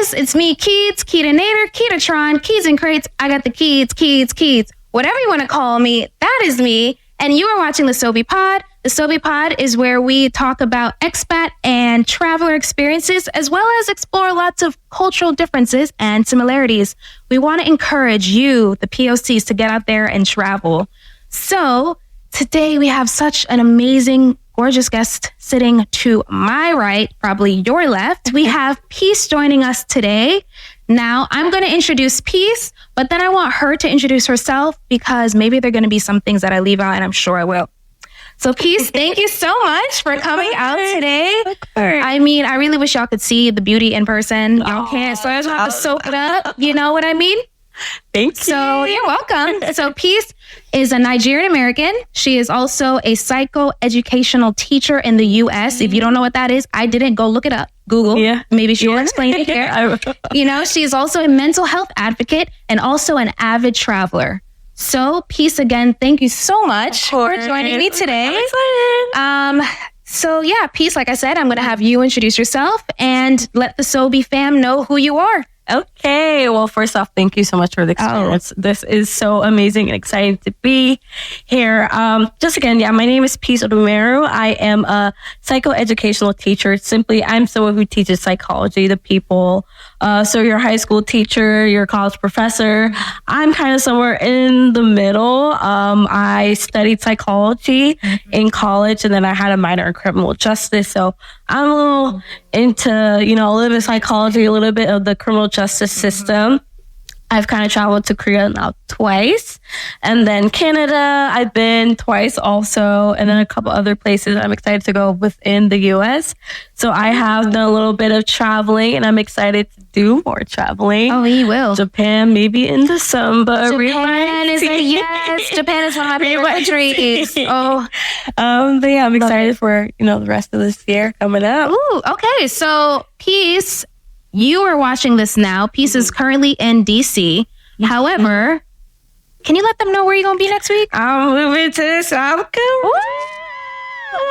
guys, it's me, Keeds, Keatinator, Keatatron, Keys and Crates. I got the Keeds. Whatever you want to call me, that is me. And you are watching the Sobe Pod. The Sobe Pod is where we talk about expat and traveler experiences, as well as explore lots of cultural differences and similarities. We want to encourage you, the POCs, to get out there and travel. So today we have such an amazing, gorgeous guest sitting to my right, probably your left. We have Peace joining us today. Now, I'm going to introduce Peace, but then I want her to introduce herself because maybe there are going to be some things that I leave out, and I'm sure I will. So, Peace, thank you so much for coming out today. I mean, I really wish y'all could see the beauty in person. Y'all can't, so I just have to soak it up. You know what I mean? Thank you. So you're welcome. So Peace is a Nigerian American. She is also a psychoeducational teacher in the U.S. If you don't know what that is, I didn't. Go look it up. Google. Yeah. Maybe she will explain it here. You know, she is also a mental health advocate and also an avid traveler. So Peace, again, thank you so much for joining me today. So yeah, Peace, like I said, I'm going to have you introduce yourself and let the Sobe fam know who you are. Okay. Well, first off, thank you so much for the experience. This is so amazing and exciting to be here. Just again, my name is Peace Odumeru. I am a psychoeducational teacher. Simply, I'm someone who teaches psychology to people. So your high school teacher, your college professor. I'm kind of somewhere in the middle. I studied psychology in college, and then I had a minor in criminal justice. So I'm a little into, a little bit of psychology, a little bit of the criminal justice system. I've kind of traveled to Korea now twice, and then Canada, I've been twice also, and then a couple other places I'm excited to go within the U.S. So I have done a little bit of traveling, and I'm excited to do more traveling. Oh, you will. Japan, maybe in December. Japan is Japan is one of my favorite countries. But yeah, I'm excited for, the rest of this year coming up. Ooh, okay. So Peace, you are watching this now. Peace is currently in DC. However, can you let them know where you're going to be next week? I'm moving to South Korea.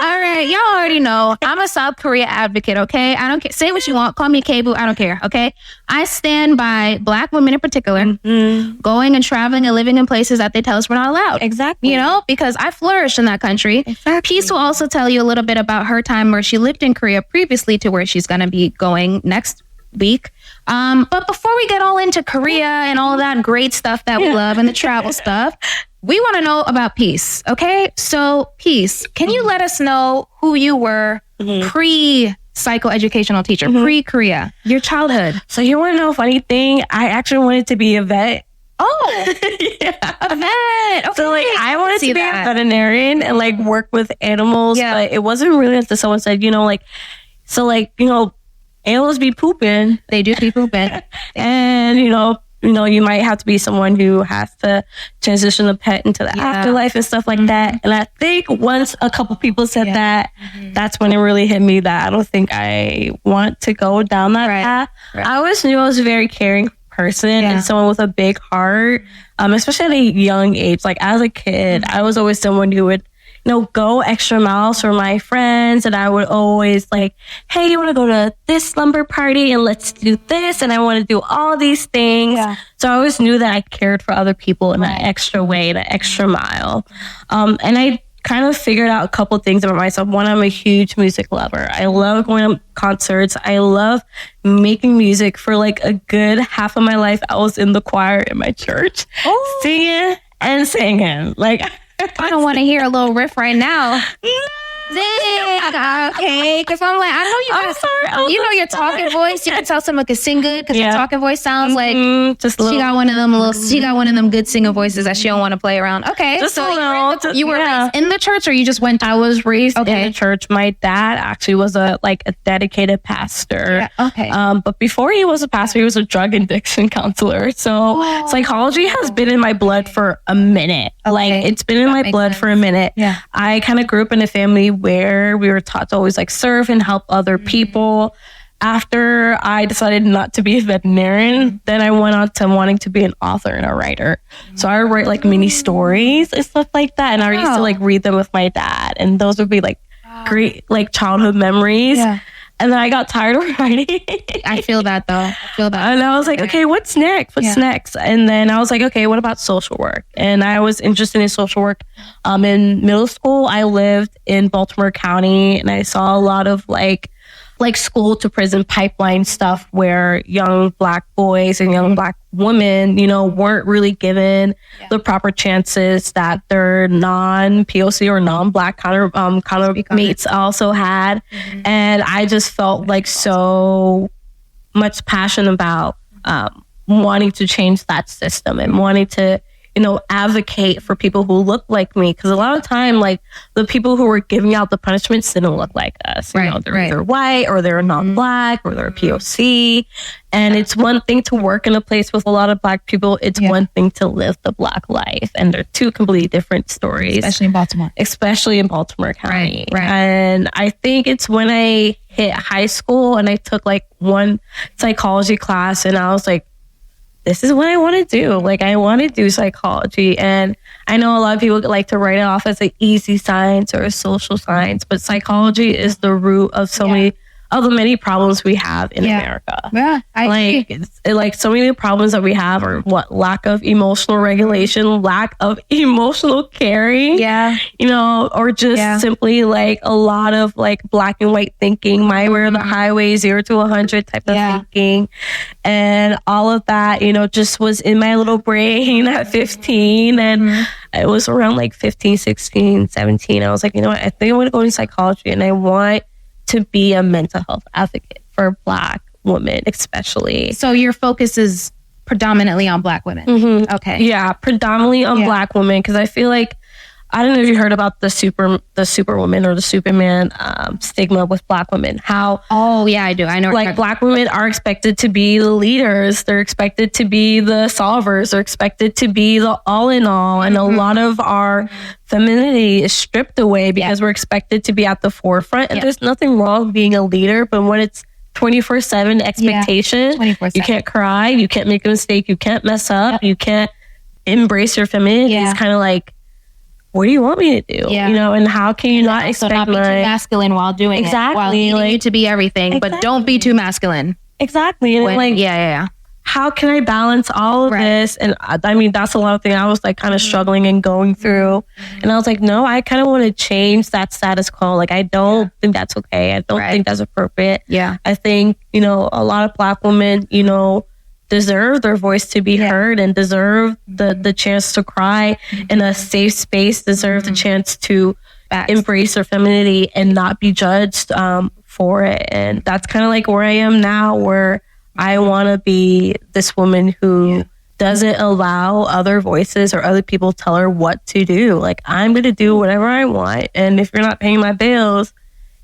All right. Y'all already know I'm a South Korea advocate, okay? I don't care. Say what you want. Call me K-Boo. I don't care, okay? I stand by Black women in particular going and traveling and living in places that they tell us we're not allowed. Exactly. Because I flourished in that country. Exactly. Peace will also tell you a little bit about her time where she lived in Korea previously to where she's going to be going next week. But before we get all into Korea and all that great stuff that we love and the travel stuff, we want to know about Peace. Okay. So Peace, can you let us know who you were pre-psychoeducational teacher, pre-Korea, your childhood? So you want to know a funny thing? I actually wanted to be a vet. Oh, a vet. Okay. So I wanted to be a veterinarian and work with animals, but it wasn't really until someone said, animals be pooping. They do be pooping. And, you might have to be someone who has to transition a pet into the afterlife and stuff like that. And I think once a couple people said that, that's when it really hit me that I don't think I want to go down that path. Right. I always knew I was a very caring person and someone with a big heart, especially at a young age. As a kid, I was always someone who would go extra miles for my friends. And I would always hey, you want to go to this slumber party and let's do this. And I want to do all these things. Yeah. So I always knew that I cared for other people in that extra way, that extra mile. And I kind of figured out a couple things about myself. One, I'm a huge music lover. I love going to concerts. I love making music. For a good half of my life, I was in the choir in my church, singing and singing. I don't want to hear a little riff right now. Okay, because I'm I know you got your talking voice. You can tell someone can sing good because your talking voice sounds like she got one of them good singing voices that she don't want to play around. Okay, just so you were raised in the church, or you just went? I was raised in the church. My dad actually was a dedicated pastor. Yeah, okay, but before he was a pastor, he was a drug addiction counselor. So psychology has been in my blood for a minute. It's been in my blood for a minute. Yeah, I kind of grew up in a family where we were taught to always serve and help other people. After I decided not to be a veterinarian, then I went on to wanting to be an author and a writer. So I would write mini stories and stuff like that. And I used to read them with my dad. And those would be great childhood memories. Yeah. And then I got tired of writing. I feel that though. And I was like, okay, what's next? What's next? And then I was like, okay, what about social work? And I was interested in social work. In middle school, I lived in Baltimore County, and I saw a lot of like school to prison pipeline stuff where young Black boys and young Black women, you know, weren't really given the proper chances that their non-POC or non-Black mates also had. And I just felt like so much passion about wanting to change that system and wanting to, you know, advocate for people who look like me. Because a lot of time, like, the people who were giving out the punishments didn't look like us. You know, they're either white or they're non-Black or they're POC. And it's one thing to work in a place with a lot of Black people. It's one thing to live the Black life. And they're two completely different stories. Especially in Baltimore County. And I think it's when I hit high school and I took like one psychology class and I was like, this is what I want to do. Like, I want to do psychology. And I know a lot of people like to write it off as an easy science or a social science, but psychology is the root of so many of the many problems we have in America. Like so many problems that we have are lack of emotional regulation, lack of emotional caring, you know, or just simply like a lot of like black and white thinking, my way or the highway, 0 to 100 type of thinking. And all of that, you know, just was in my little brain at 15. And it was around like 15, 16, 17. I was like, you know what, I think I want to go into psychology and I want to be a mental health advocate for Black women, especially. So your focus is predominantly on Black women. Okay. Yeah, predominantly on Black women, because I feel like, I don't know if you heard about the superwoman or the Superman stigma with Black women. How? Oh yeah, I do. I know. Like, Black women are expected to be the leaders. They're expected to be the solvers. They're expected to be the all in all. And a lot of our femininity is stripped away because we're expected to be at the forefront. And there's nothing wrong with being a leader, but when it's 24/7 expectation, 24/7. You can't cry, you can't make a mistake, you can't mess up, you can't embrace your femininity. It's kind of like, what do you want me to do? You know, and how can you not expect not be too masculine while doing it? While needing you to be everything, but don't be too masculine. And how can I balance all of this? And I mean, that's a lot of things I was like kind of struggling and going through. And I was like, no, I kind of want to change that status quo. Like, I don't think that's okay. I don't think that's appropriate. I think, you know, a lot of Black women, you know, deserve their voice to be heard and deserve the chance to cry in a safe space, deserve the chance to embrace their femininity and not be judged for it. And that's kind of like where I am now, where I want to be this woman who doesn't allow other voices or other people tell her what to do. Like, I'm going to do whatever I want. And if you're not paying my bills,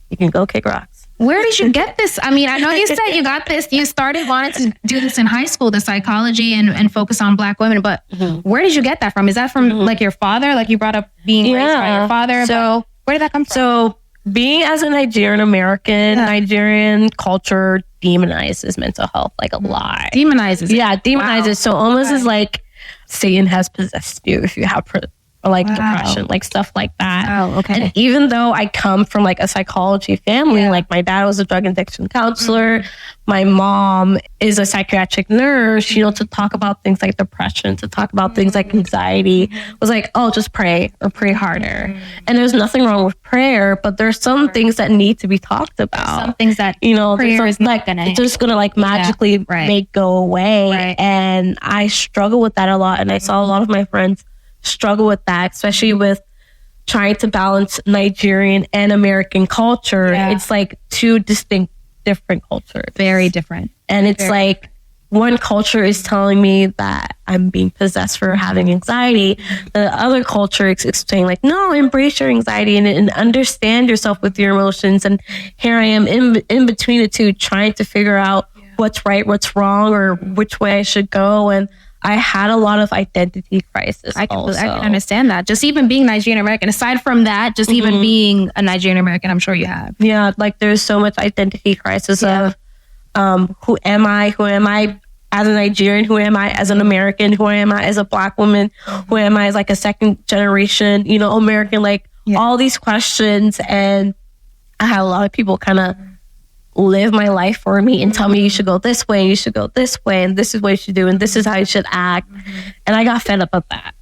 you can go kick rocks. Where did you get this? I mean, I know you said you got this. You started wanting to do this in high school, the psychology and focus on Black women. But where did you get that from? Is that from like your father? Like, you brought up being raised by your father. So where did that come from? So being as a Nigerian American, Nigerian culture demonizes mental health like a lot. Demonizes it. Yeah, demonizes. So almost as like Satan has possessed you if you have depression, like stuff like that. And even though I come from like a psychology family, like my dad was a drug addiction counselor, my mom is a psychiatric nurse, you know, to talk about things like depression, to talk about things like anxiety, was like, oh, just pray or pray harder. And there's nothing wrong with prayer, but there's some things that need to be talked about. Some things that, you know, prayer is not gonna just gonna like magically make go away. And I struggle with that a lot. And I saw a lot of my friends struggle with that, especially with trying to balance Nigerian and American culture. It's like two distinct different cultures. Very different. And it's like one culture is telling me that I'm being possessed for having anxiety. The other culture is saying like, no, embrace your anxiety and understand yourself with your emotions. And here I am in between the two, trying to figure out what's right, what's wrong, or which way I should go. And I had a lot of identity crisis. I can understand that. Just even being Nigerian American, aside from that, just even being a Nigerian American, I'm sure you have. Yeah, like there's so much identity crisis of who am I? Who am I as a Nigerian? Who am I as an American? Who am I as a Black woman? Who am I as like a second generation, you know, American? Like all these questions. And I had a lot of people kind of live my life for me and tell me you should go this way, you should go this way, and this is what you should do, and this is how you should act. And I got fed up of that.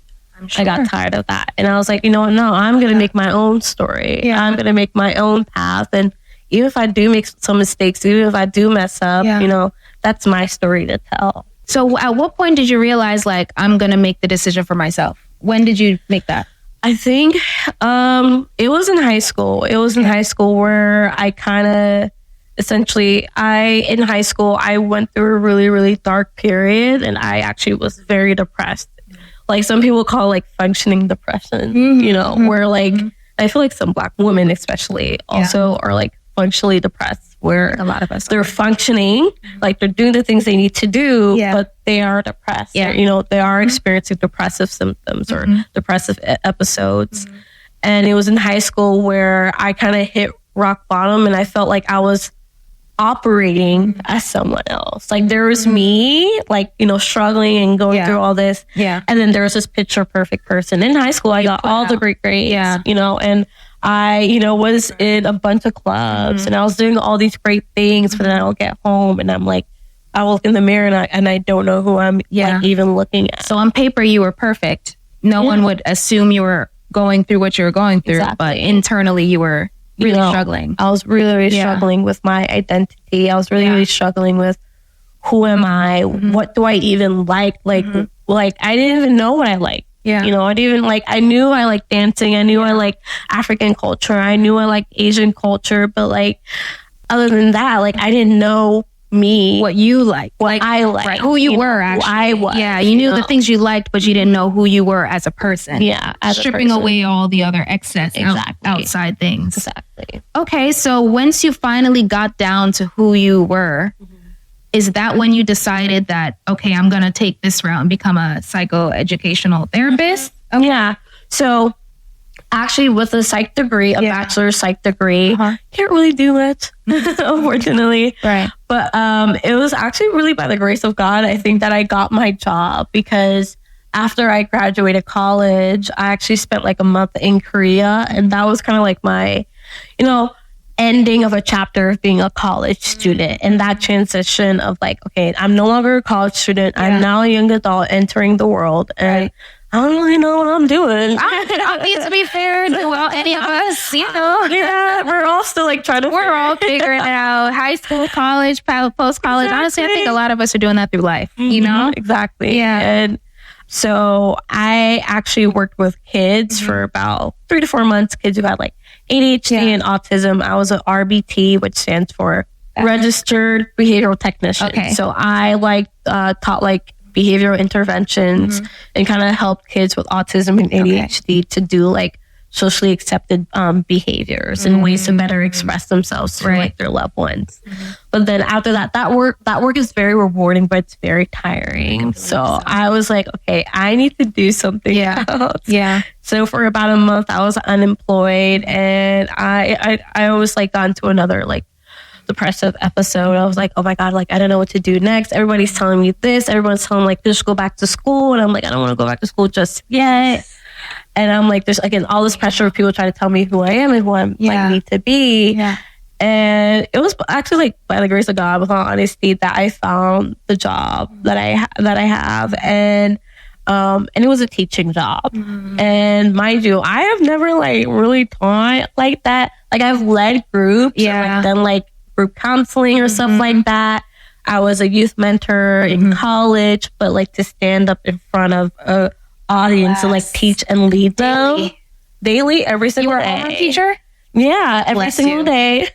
I got tired of that. And I was like, you know what? No, I'm going to make my own story. Yeah. I'm going to make my own path. And even if I do make some mistakes, even if I do mess up, you know, that's my story to tell. So at what point did you realize, like, I'm going to make the decision for myself? When did you make that? I think it was in high school. It was in high school where I kind of, essentially, in high school, I went through a really, really dark period, and I actually was very depressed. Like, some people call, like, functioning depression, you know, where, like, I feel like some Black women especially also are, like, functionally depressed, where a lot of us they're functioning, like, they're doing the things they need to do, but they are depressed. Yeah. You know, they are experiencing depressive symptoms or depressive episodes. And it was in high school where I kind of hit rock bottom, and I felt like I was operating as someone else. Like, there was me, like, you know, struggling and going through all this. Yeah. And then there was this picture perfect person. In high school, I got all the great grades, you know, and I, you know, was in a bunch of clubs and I was doing all these great things, but then I'll get home and I'm like, I look in the mirror and I don't know who I'm like, even looking at. So on paper, you were perfect. No one would assume you were going through what you were going through, but internally you were really struggling. I was really, really struggling with my identity. I was really, really struggling with who am I? What do I even like? Like I didn't even know what I liked. Yeah. You know, I didn't even like, I knew I liked dancing. I knew I liked African culture. I knew I liked Asian culture. But like, other than that, like, I didn't know me. What you like. What I like. Right. Who you were, actually. Who I was. Yeah. You knew the things you liked, but you didn't know who you were as a person. Yeah. Stripping away all the other excess outside things. Exactly. Okay. So once you finally got down to who you were, is that when you decided that, okay, I'm going to take this route and become a psychoeducational therapist? Okay. Yeah. So actually with a psych degree, a bachelor's psych degree, can't really do much, unfortunately. Right. But it was actually really by the grace of God, I think, that I got my job, because after I graduated college, I actually spent like a month in Korea, and that was kind of like my, you know, ending of a chapter of being a college student, and that transition of like, okay, I'm no longer a college student. I'm now a young adult entering the world, and I don't really know what I'm doing. I mean, to be fair, well, any of us, you know. Yeah, we're all still like we're all figuring it out. High school, college, post-college. Exactly. Honestly, I think a lot of us are doing that through life, you know? Exactly. Yeah. And so I actually worked with kids for about 3 to 4 months, kids who had like ADHD and autism. I was an RBT, which stands for Registered Behavioral Technician. Okay. So I taught like behavioral interventions and kind of help kids with autism and ADHD to do like socially accepted behaviors and ways to better express themselves to like their loved ones. But then after that work is very rewarding, but it's very tiring. So I was like, okay, I need to do something else. Yeah. So for about a month, I was unemployed, and I was like got into another like depressive episode. I was like, oh my God, like, I don't know what to do next. Everybody's telling me this. Everyone's telling me like, just go back to school. And I'm like, I don't want to go back to school just yet. And I'm like, there's again, all this pressure of people trying to tell me who I am and who I'm like need to be. Yeah. And it was actually like by the grace of God, with all honesty, that I found the job that I have. And it was a teaching job. And mind you, I have never like really taught like that. Like, I've led groups or like done like group counseling or stuff like that. I was a youth mentor in college, but like to stand up in front of a audience and like teach and lead them daily, every single day. You were a teacher? Yeah, every single day.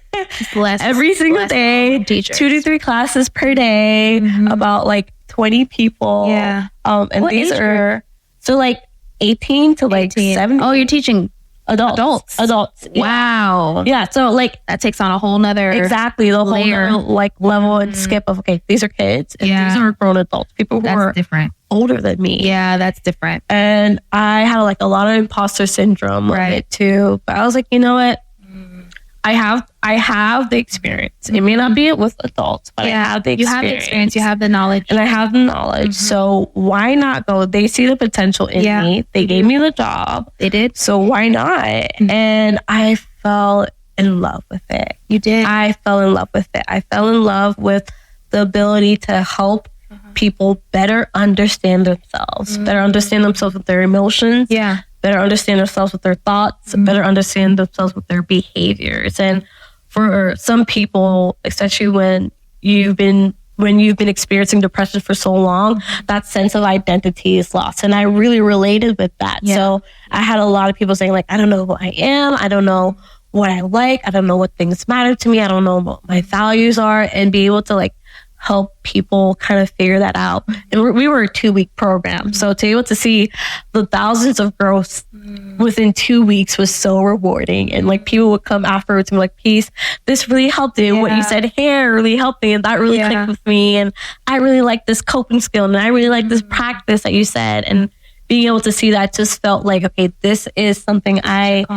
Every single day. 2 to 3 classes per day, about like 20 people. Yeah. And what these are so like 18 to like 70. Oh, you're teaching adults. Wow. Yeah. So like that takes on a whole nother the layer. Whole like level and skip of, okay, these are kids and these are grown adults, people who are different, older than me. Yeah, that's different. And I had like a lot of imposter syndrome with it too. But I was like, you know what? I have the experience. It may not be with adults, but I have the experience. You have the experience. You have the knowledge. And I have the knowledge. So why not go? They see the potential in me. They gave me the job. They did. So why not? And I fell in love with it. You did. I fell in love with it. I fell in love with the ability to help people better understand themselves, better understand themselves with their emotions, better understand themselves with their thoughts, better understand themselves with their behaviors. And for some people, especially when you've been experiencing depression for so long, that sense of identity is lost. And I really related with that. Yeah. So I had a lot of people saying, like, I don't know who I am. I don't know what I like. I don't know what things matter to me. I don't know what my values are. And be able to like help people kind of figure that out. And we were a 2-week program. So to be able to see the thousands of growth within 2 weeks was so rewarding. And like people would come afterwards and be like, Peace, this really helped me. What you said here really helped me. And that really clicked with me. And I really like this coping skill. And I really like this practice that you said. And being able to see that just felt like, okay, this is something like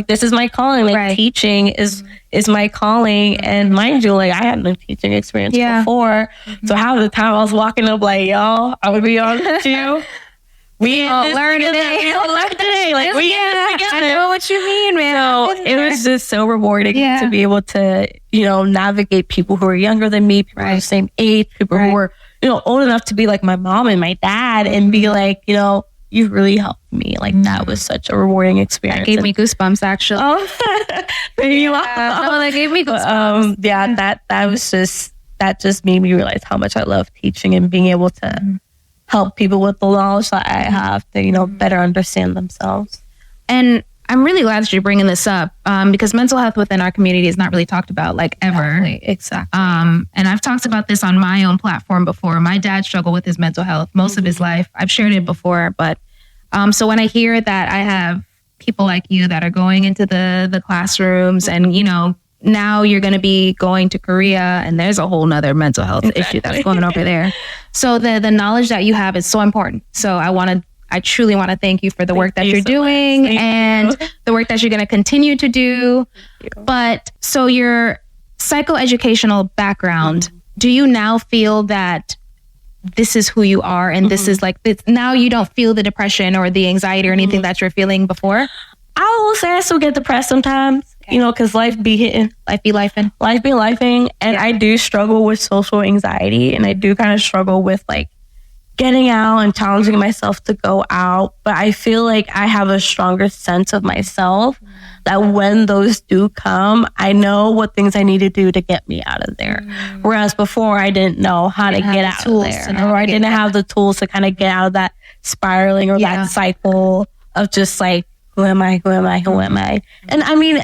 this is my calling. Like teaching is my calling. And mind you, like I had no teaching experience before. So half the time I was walking up like, y'all, I would be honest with you. We all learn today. Like we I know what you mean, man. So it was just so rewarding to be able to, navigate people who are younger than me, people who are the same age, people who were, old enough to be like my mom and my dad and be like, you really helped me. Like that was such a rewarding experience. That gave me goosebumps actually. Oh, that gave me goosebumps. That just made me realize how much I love teaching and being able to help people with the knowledge that I have to, better understand themselves. And I'm really glad that you're bringing this up because mental health within our community is not really talked about like ever. Exactly. And I've talked about this on my own platform before. My dad struggled with his mental health most of his life. I've shared it before, but so when I hear that I have people like you that are going into the classrooms and, now you're going to be going to Korea and there's a whole nother mental health issue that's going over there. So the knowledge that you have is so important. So I truly want to thank you for the work that you're doing and the work that you're going to continue to do. But so your psychoeducational background, do you now feel that this is who you are and this is like this, now you don't feel the depression or the anxiety or anything that you're feeling before? I will say I still get depressed sometimes, because life be hitting. Life be lifing. And I do struggle with social anxiety and I do kind of struggle with like getting out and challenging myself to go out. But I feel like I have a stronger sense of myself that when those do come, I know what things I need to do to get me out of there. Whereas before I didn't know how to get out of there, or I didn't have the tools to kind of get out of that spiraling or that cycle of just like, who am I? And I mean,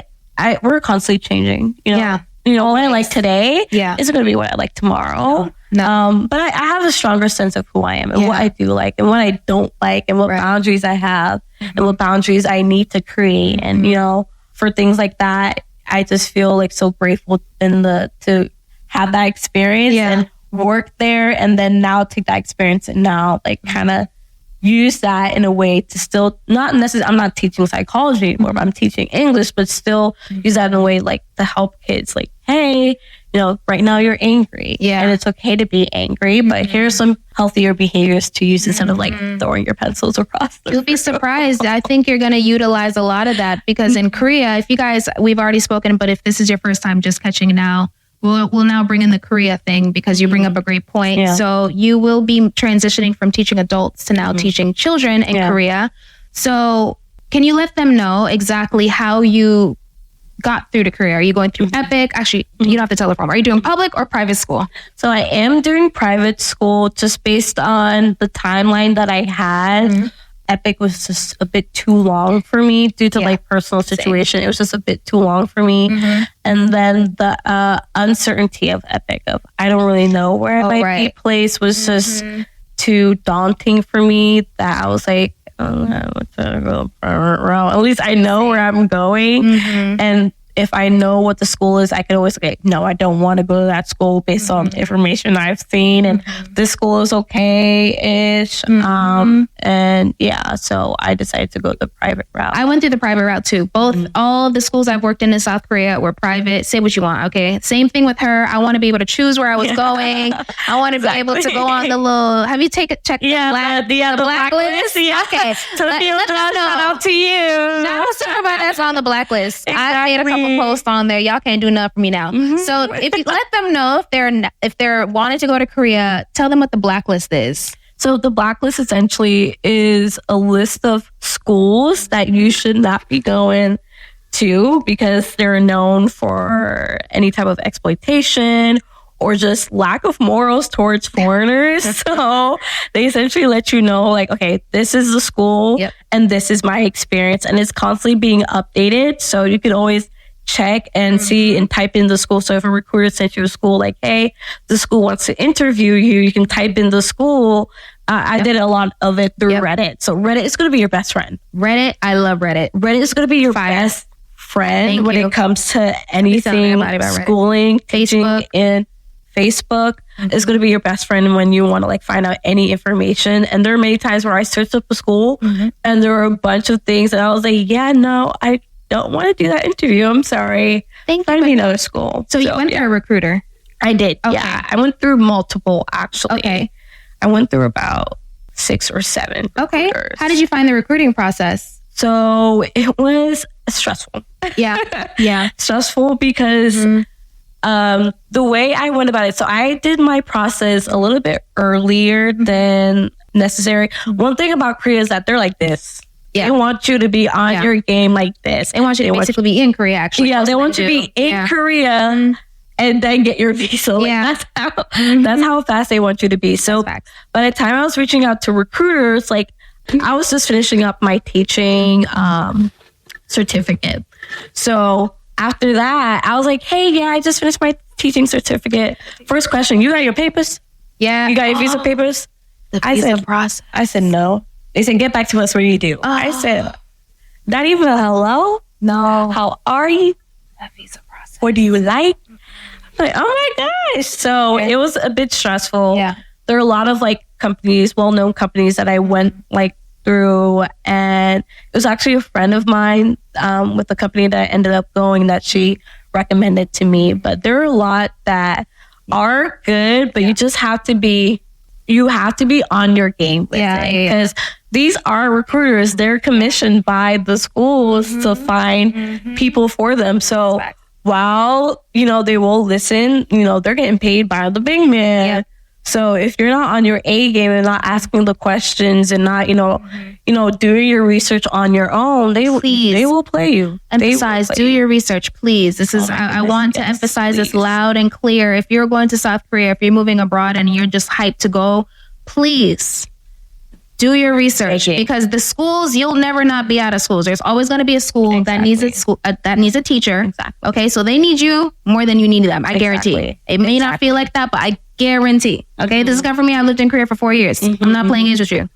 we're constantly changing, what I like today isn't going to be what I like tomorrow. No. But I have a stronger sense of who I am and what I do like and what I don't like and what boundaries I have and what boundaries I need to create. And, for things like that, I just feel like so grateful to have that experience and work there. And then now take that experience and now like kind of use that in a way to still not necessarily, I'm not teaching psychology anymore, but I'm teaching English, but still use that in a way like to help kids like, hey, right now you're angry and it's okay to be angry, but here's some healthier behaviors to use instead of like throwing your pencils across. You'll be surprised. I think you're going to utilize a lot of that because in Korea, if you guys, we've already spoken, but if this is your first time just catching it now, We'll now bring in the Korea thing because you bring up a great point. Yeah. So you will be transitioning from teaching adults to now teaching children in Korea. So can you let them know exactly how you got through to Korea? Are you going through EPIC? Actually, you don't have to tell the problem. Are you doing public or private school? So I am doing private school just based on the timeline that I had. EPIC was just a bit too long for me due to like personal situation. It was just a bit too long for me. And then the uncertainty of EPIC of I don't really know where I might be placed was just too daunting for me that I was like, I'm trying to go private route. At least I know where I'm going. And if I know what the school is, I can always say, no, I don't want to go to that school based on the information I've seen. And this school is okay-ish. And so I decided to go the private route. I went through the private route too. All of the schools I've worked in South Korea were private. Say what you want, okay? Same thing with her. I want to be able to choose where I was going. I want to be able to go on the little, have you checked the blacklist? Okay. So shout out to you. Now let's talk about that's on the blacklist. I made a couple a post on there. Y'all can't do nothing for me now. So if you let them know if they're wanting to go to Korea, tell them what the blacklist is. So the blacklist essentially is a list of schools that you should not be going to because they're known for any type of exploitation or just lack of morals towards foreigners. So they essentially let you know, like, okay, this is the school and this is my experience, and it's constantly being updated. So you can always check and see and type in the school. So if a recruiter sent you to school, like, hey, the school wants to interview you, you can type in the school. I did a lot of it through Reddit. So Reddit is going to be your best friend. Reddit, I love Reddit. Reddit is going to be your best friend when it comes to anything schooling, teaching, and Facebook is going to be your best friend when you want to like find out any information. And there are many times where I searched up a school and there were a bunch of things and I was like, yeah, no, I don't want to do that interview. I'm sorry. Find me another school. So you went through a recruiter? I did. Okay. Yeah. I went through multiple actually. Okay. I went through about 6 or 7. Okay. Recruiters. How did you find the recruiting process? So it was stressful. Yeah. Stressful because the way I went about it. So I did my process a little bit earlier than necessary. One thing about Korea is that they're like this. Yeah. They want you to be on your game like this. They want you to basically be in Korea, actually. Yeah, they want you to be in Korea and then get your visa. Like, that's how fast they want you to be. So by the time I was reaching out to recruiters, like I was just finishing up my teaching certificate. So after that, I was like, hey, I just finished my teaching certificate. First question, you got your papers? Yeah. You got your visa papers? The visa process. I said, no. They said, get back to us when you do. I said, not even a hello? No. How are you? That visa process. What do you like? I'm like, oh my gosh. So it was a bit stressful. Yeah. There are a lot of like companies, well-known companies that I went like through, and it was actually a friend of mine with the company that I ended up going that she recommended to me. But there are a lot that are good, but you just have to be on your game with it because these are recruiters. They're commissioned by the schools to find people for them. So while, they will listen, they're getting paid by the big man. Yeah. So if you're not on your A game and not asking the questions and not, doing your research on your own, they will play you. Emphasize, do your research, please. This is, I want to emphasize this loud and clear. If you're going to South Korea, if you're moving abroad and you're just hyped to go, please do your research because the schools, you'll never not be out of schools. There's always going to be a school that needs a teacher. Exactly. Okay. So they need you more than you need them. I guarantee. It may not feel like that, but I guarantee. Okay. This is coming from me. I lived in Korea for 4 years. I'm not playing games with you.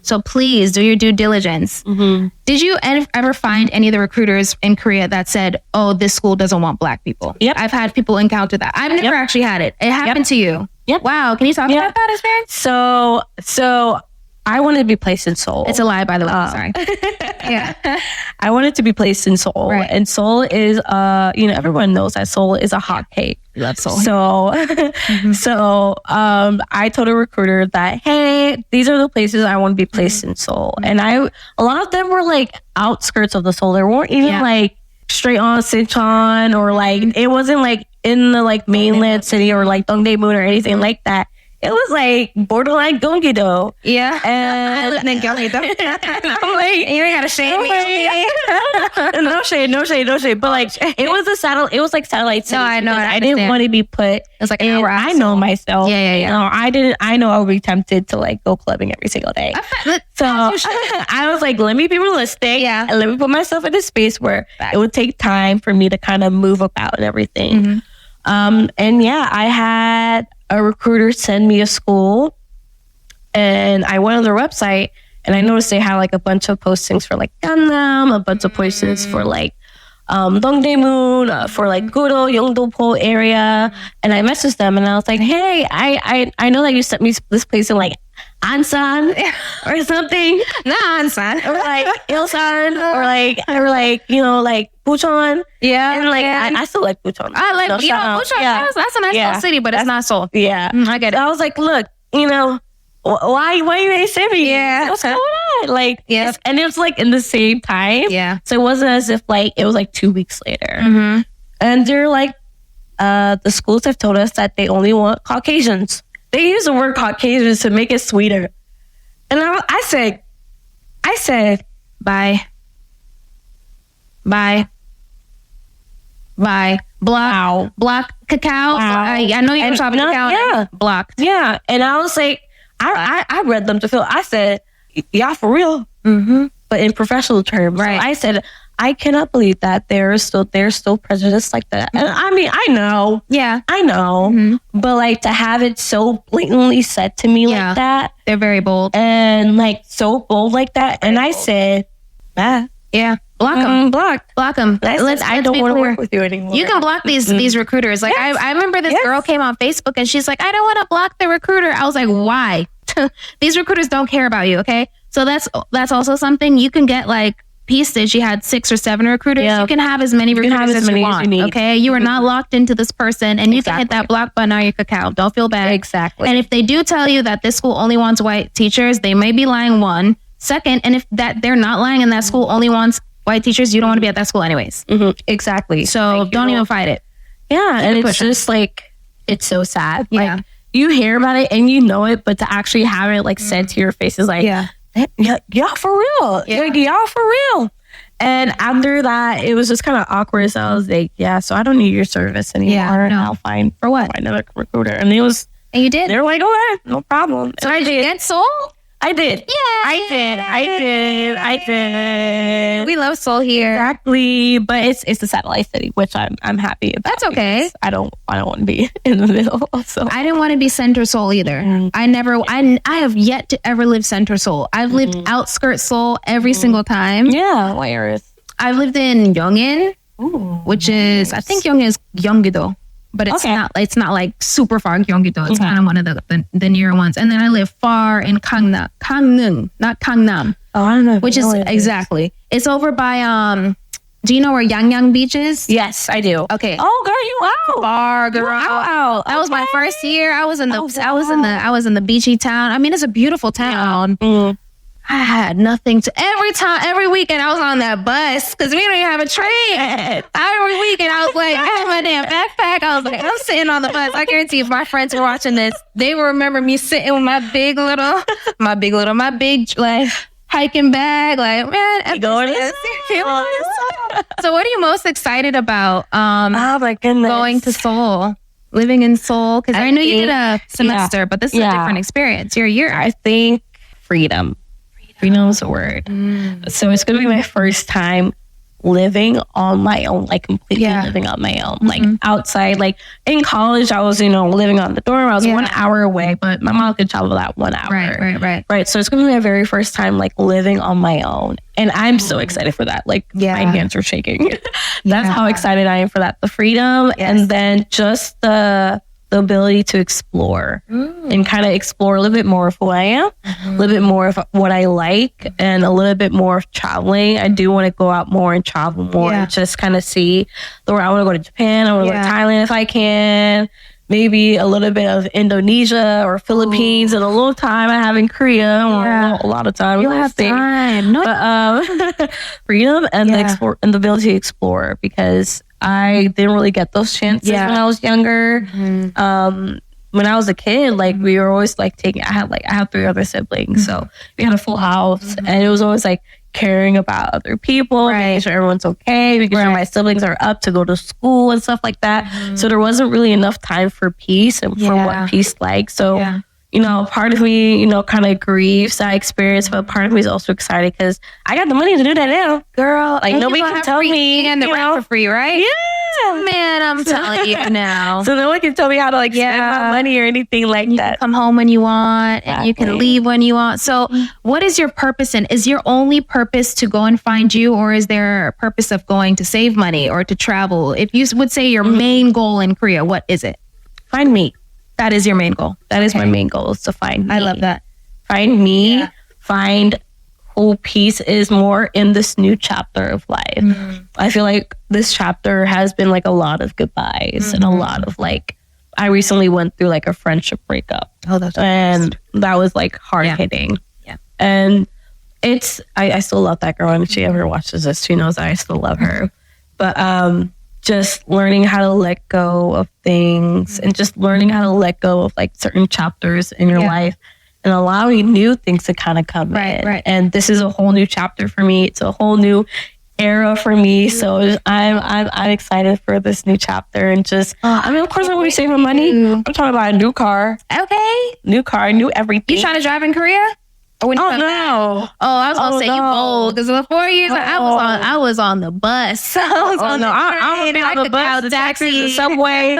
So please do your due diligence. Did you ever find any of the recruiters in Korea that said, oh, this school doesn't want Black people? Yep. I've had people encounter that. I've never actually had it. It happened to you. Yep. Wow. Can you talk about that experience? So I wanted to be placed in Seoul. It's a lie, by the way. Sorry. I wanted to be placed in Seoul. Right. And Seoul is, everyone knows that Seoul is a hot cake. We love Seoul. So, I told a recruiter that, hey, these are the places I want to be placed in Seoul. And a lot of them were like outskirts of the Seoul. They weren't even like straight on Sinchon or like, it wasn't like in the like mainland city or like Dongdaemun or anything like that. It was like borderline Gyeonggi-do. Yeah. And I lived in Gyeonggi-do. I'm like, you ain't gotta shame me. No shade. But like, it was like satellite city. No, I know. I didn't want to be put. It's like an hour. I know myself. Yeah. I know I would be tempted to like go clubbing every single day. So I was like, let me be realistic. Yeah. And let me put myself in a space where it would take time for me to kind of move about and everything. And I had a recruiter send me a school, and I went on their website and I noticed they had like a bunch of postings for like Gangnam, a bunch of postings for like Dongdaemun, for like Guro, Yeongdo-po area, and I messaged them and I was like, hey, I know that you sent me this place in like Ansan or something. Not Ansan. Or like Ilsan or like Bucheon. Yeah. And like I still like Bucheon. I like Bucheon. Yeah. That's a nice little city, but it's not Seoul. Yeah. I get it. I was like, look, why you ain't send me? Yeah. What's going on? what? Like, Yeah. and it was like in the same time. Yeah. So it wasn't as if like it was like 2 weeks later. Mm-hmm. And they're like, the schools have told us that they only want Caucasians. They use the word Caucasians to make it sweeter. And I said, Bye. Block cacao. Wow. I know you're talking about cacao. Yeah. Blocked. Yeah. And I was like, I read them to feel. I said, y'all for real. Mm-hmm. But in professional terms. Right. So I said, I cannot believe that there's still prejudice like that. And I mean, I know. Yeah. I know. Mm-hmm. But like to have it so blatantly said to me like that. They're very bold. And like so bold like that. And I said, bye. Yeah. Block them. Block them. I don't want to work with you anymore. You can block these recruiters. Like I remember this girl came on Facebook and she's like, I don't want to block the recruiter. I was like, why? These recruiters don't care about you. Okay. So that's also something you can get. Like Peace did. She had 6 or 7 recruiters. Yeah. You can have as many recruiters as you want. Okay. You are not locked into this person and you can hit that block button on your cacao. Don't feel bad. Exactly. And if they do tell you that this school only wants white teachers, they may be lying. 1 second. And if that they're not lying and that school only wants white teachers, you don't want to be at that school anyways. Mm-hmm. Exactly. So don't even fight it. Yeah. And it's just like, it's so sad. Yeah. Like you hear about it and you know it, but to actually have it like said to your face is like, y'all for real. Yeah. Like, y'all for real. And after that, it was just kind of awkward. So I was like, so I don't need your service anymore. Yeah, no. I'll find another recruiter. And and you did. They were like, okay, no problem. So I did. Get Soul? I did. Yeah. I did. We love Soul here. Exactly. But it's a satellite city, which I'm happy about. That's okay. I don't want to be in the middle. So I didn't want to be Center Seoul either. I have yet to ever live Center Seoul. I've lived outskirts Seoul every single time. Yeah. What areas? I've lived in Yongin, which is, I think Yongin is Gyeonggi-do. But it's not like super far Gyeonggi-do. It's kind of one of the nearer ones. And then I live far in Gangneung, not Gangnam. Oh, I don't know. Which is exactly. It's over by do you know where Yangyang Beach is? Yes, I do. Okay. Oh, girl, you out. Far, girl. Out. That was my first year. I was in the beachy town. I mean, it's a beautiful town. Yeah. I had nothing to every weekend I was on that bus because we don't even have a train. Every weekend I was like, I had my damn backpack. I was like, I'm sitting on the bus. I guarantee if my friends were watching this, they will remember me sitting with my big like hiking bag. Like, man, going. So what are you most excited about? Oh my goodness, going to Seoul. Living in Seoul, because I know you did a semester, but this is a different experience. Your year. I think freedom. Freedom is a word. So it's going to be my first time living on my own, like completely living on my own, like outside. Like in college, I was, living on the dorm. I was 1 hour away, but my mom could travel that 1 hour. Right. So it's going to be my very first time like living on my own. And I'm so excited for that. Like my hands are shaking. That's how excited I am for that. The freedom and then just the ability to explore and kind of explore a little bit more of who I am, a little bit more of what I like, and a little bit more of traveling. I do want to go out more and travel more and just kind of see the world. I want to go to Japan. I want to go to Thailand if I can. Maybe a little bit of Indonesia or Philippines and a little time I have in Korea or a lot of time. You'll have time. No. But freedom and the ability to explore, because I didn't really get those chances when I was younger. When I was a kid, like we were always like I have 3 other siblings, so we had a full house, and it was always like caring about other people, making sure everyone's okay, making sure my siblings are up to go to school and stuff like that. So there wasn't really enough time for peace and for what peace like. So part of me, kind of grieves that experience, but part of me is also excited because I got the money to do that now, girl. Like nobody can tell me, and the rent for free, right? Yeah, man, I'm telling you now. So no one can tell me how to like spend my money or anything like you that. Can come home when you want, and you can leave when you want. So, what is your purpose? And is your only purpose to go and find you, or is there a purpose of going to save money or to travel? If you would say your main goal in Korea, what is it? Find me. That is your main goal. That is my main goal, is to find me. I love that. Find me, find who peace is more in this new chapter of life. I feel like this chapter has been like a lot of goodbyes and a lot of like, I recently went through like a friendship breakup. Oh, that's and that was like hard hitting. Yeah. And I still love that girl. And if she ever watches this, she knows that I still love her. But just learning how to let go of things and just learning how to let go of like certain chapters in your life and allowing new things to kind of come in. Right. And this is a whole new chapter for me. It's a whole new era for me. So I'm excited for this new chapter and just, I mean, of course I'm going to be saving money. I'm talking about a new car. Okay. New car, new everything. You trying to drive in Korea? Oh no! I was gonna say you bold because for 4 years I was on the bus. I'm on the bus, the taxi, the subway,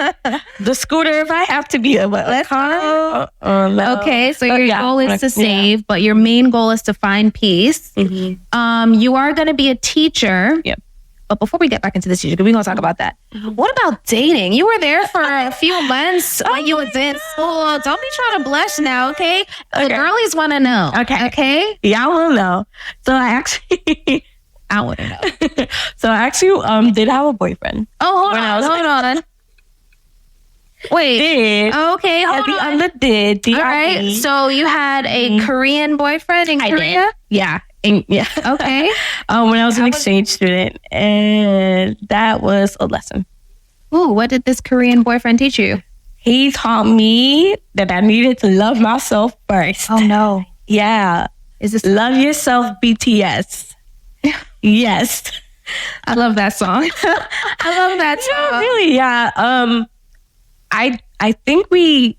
the scooter. If I have to be a car. No. Okay, so your goal is to save, but your main goal is to find peace. Mm-hmm. You are going to be a teacher. Yep. But before we get back into this, we're going to talk about that. What about dating? You were there for a few months when you was in school. Don't be trying to blush now, okay? The girlies want to know. Okay? Yeah, I want to know. So I actually... I want to know. So I actually did have a boyfriend. Oh, hold on. Wait. Did. Okay, hold on. I'm the did. All right. So you had a Korean boyfriend in Korea? Did. Yeah. Okay. When I was an exchange student, and that was a lesson. Ooh, what did this Korean boyfriend teach you? He taught me that I needed to love myself first. Oh no. Yeah. Is this Love Yourself BTS? Yes. I love that song. I love that song. Yeah, really, yeah. I think we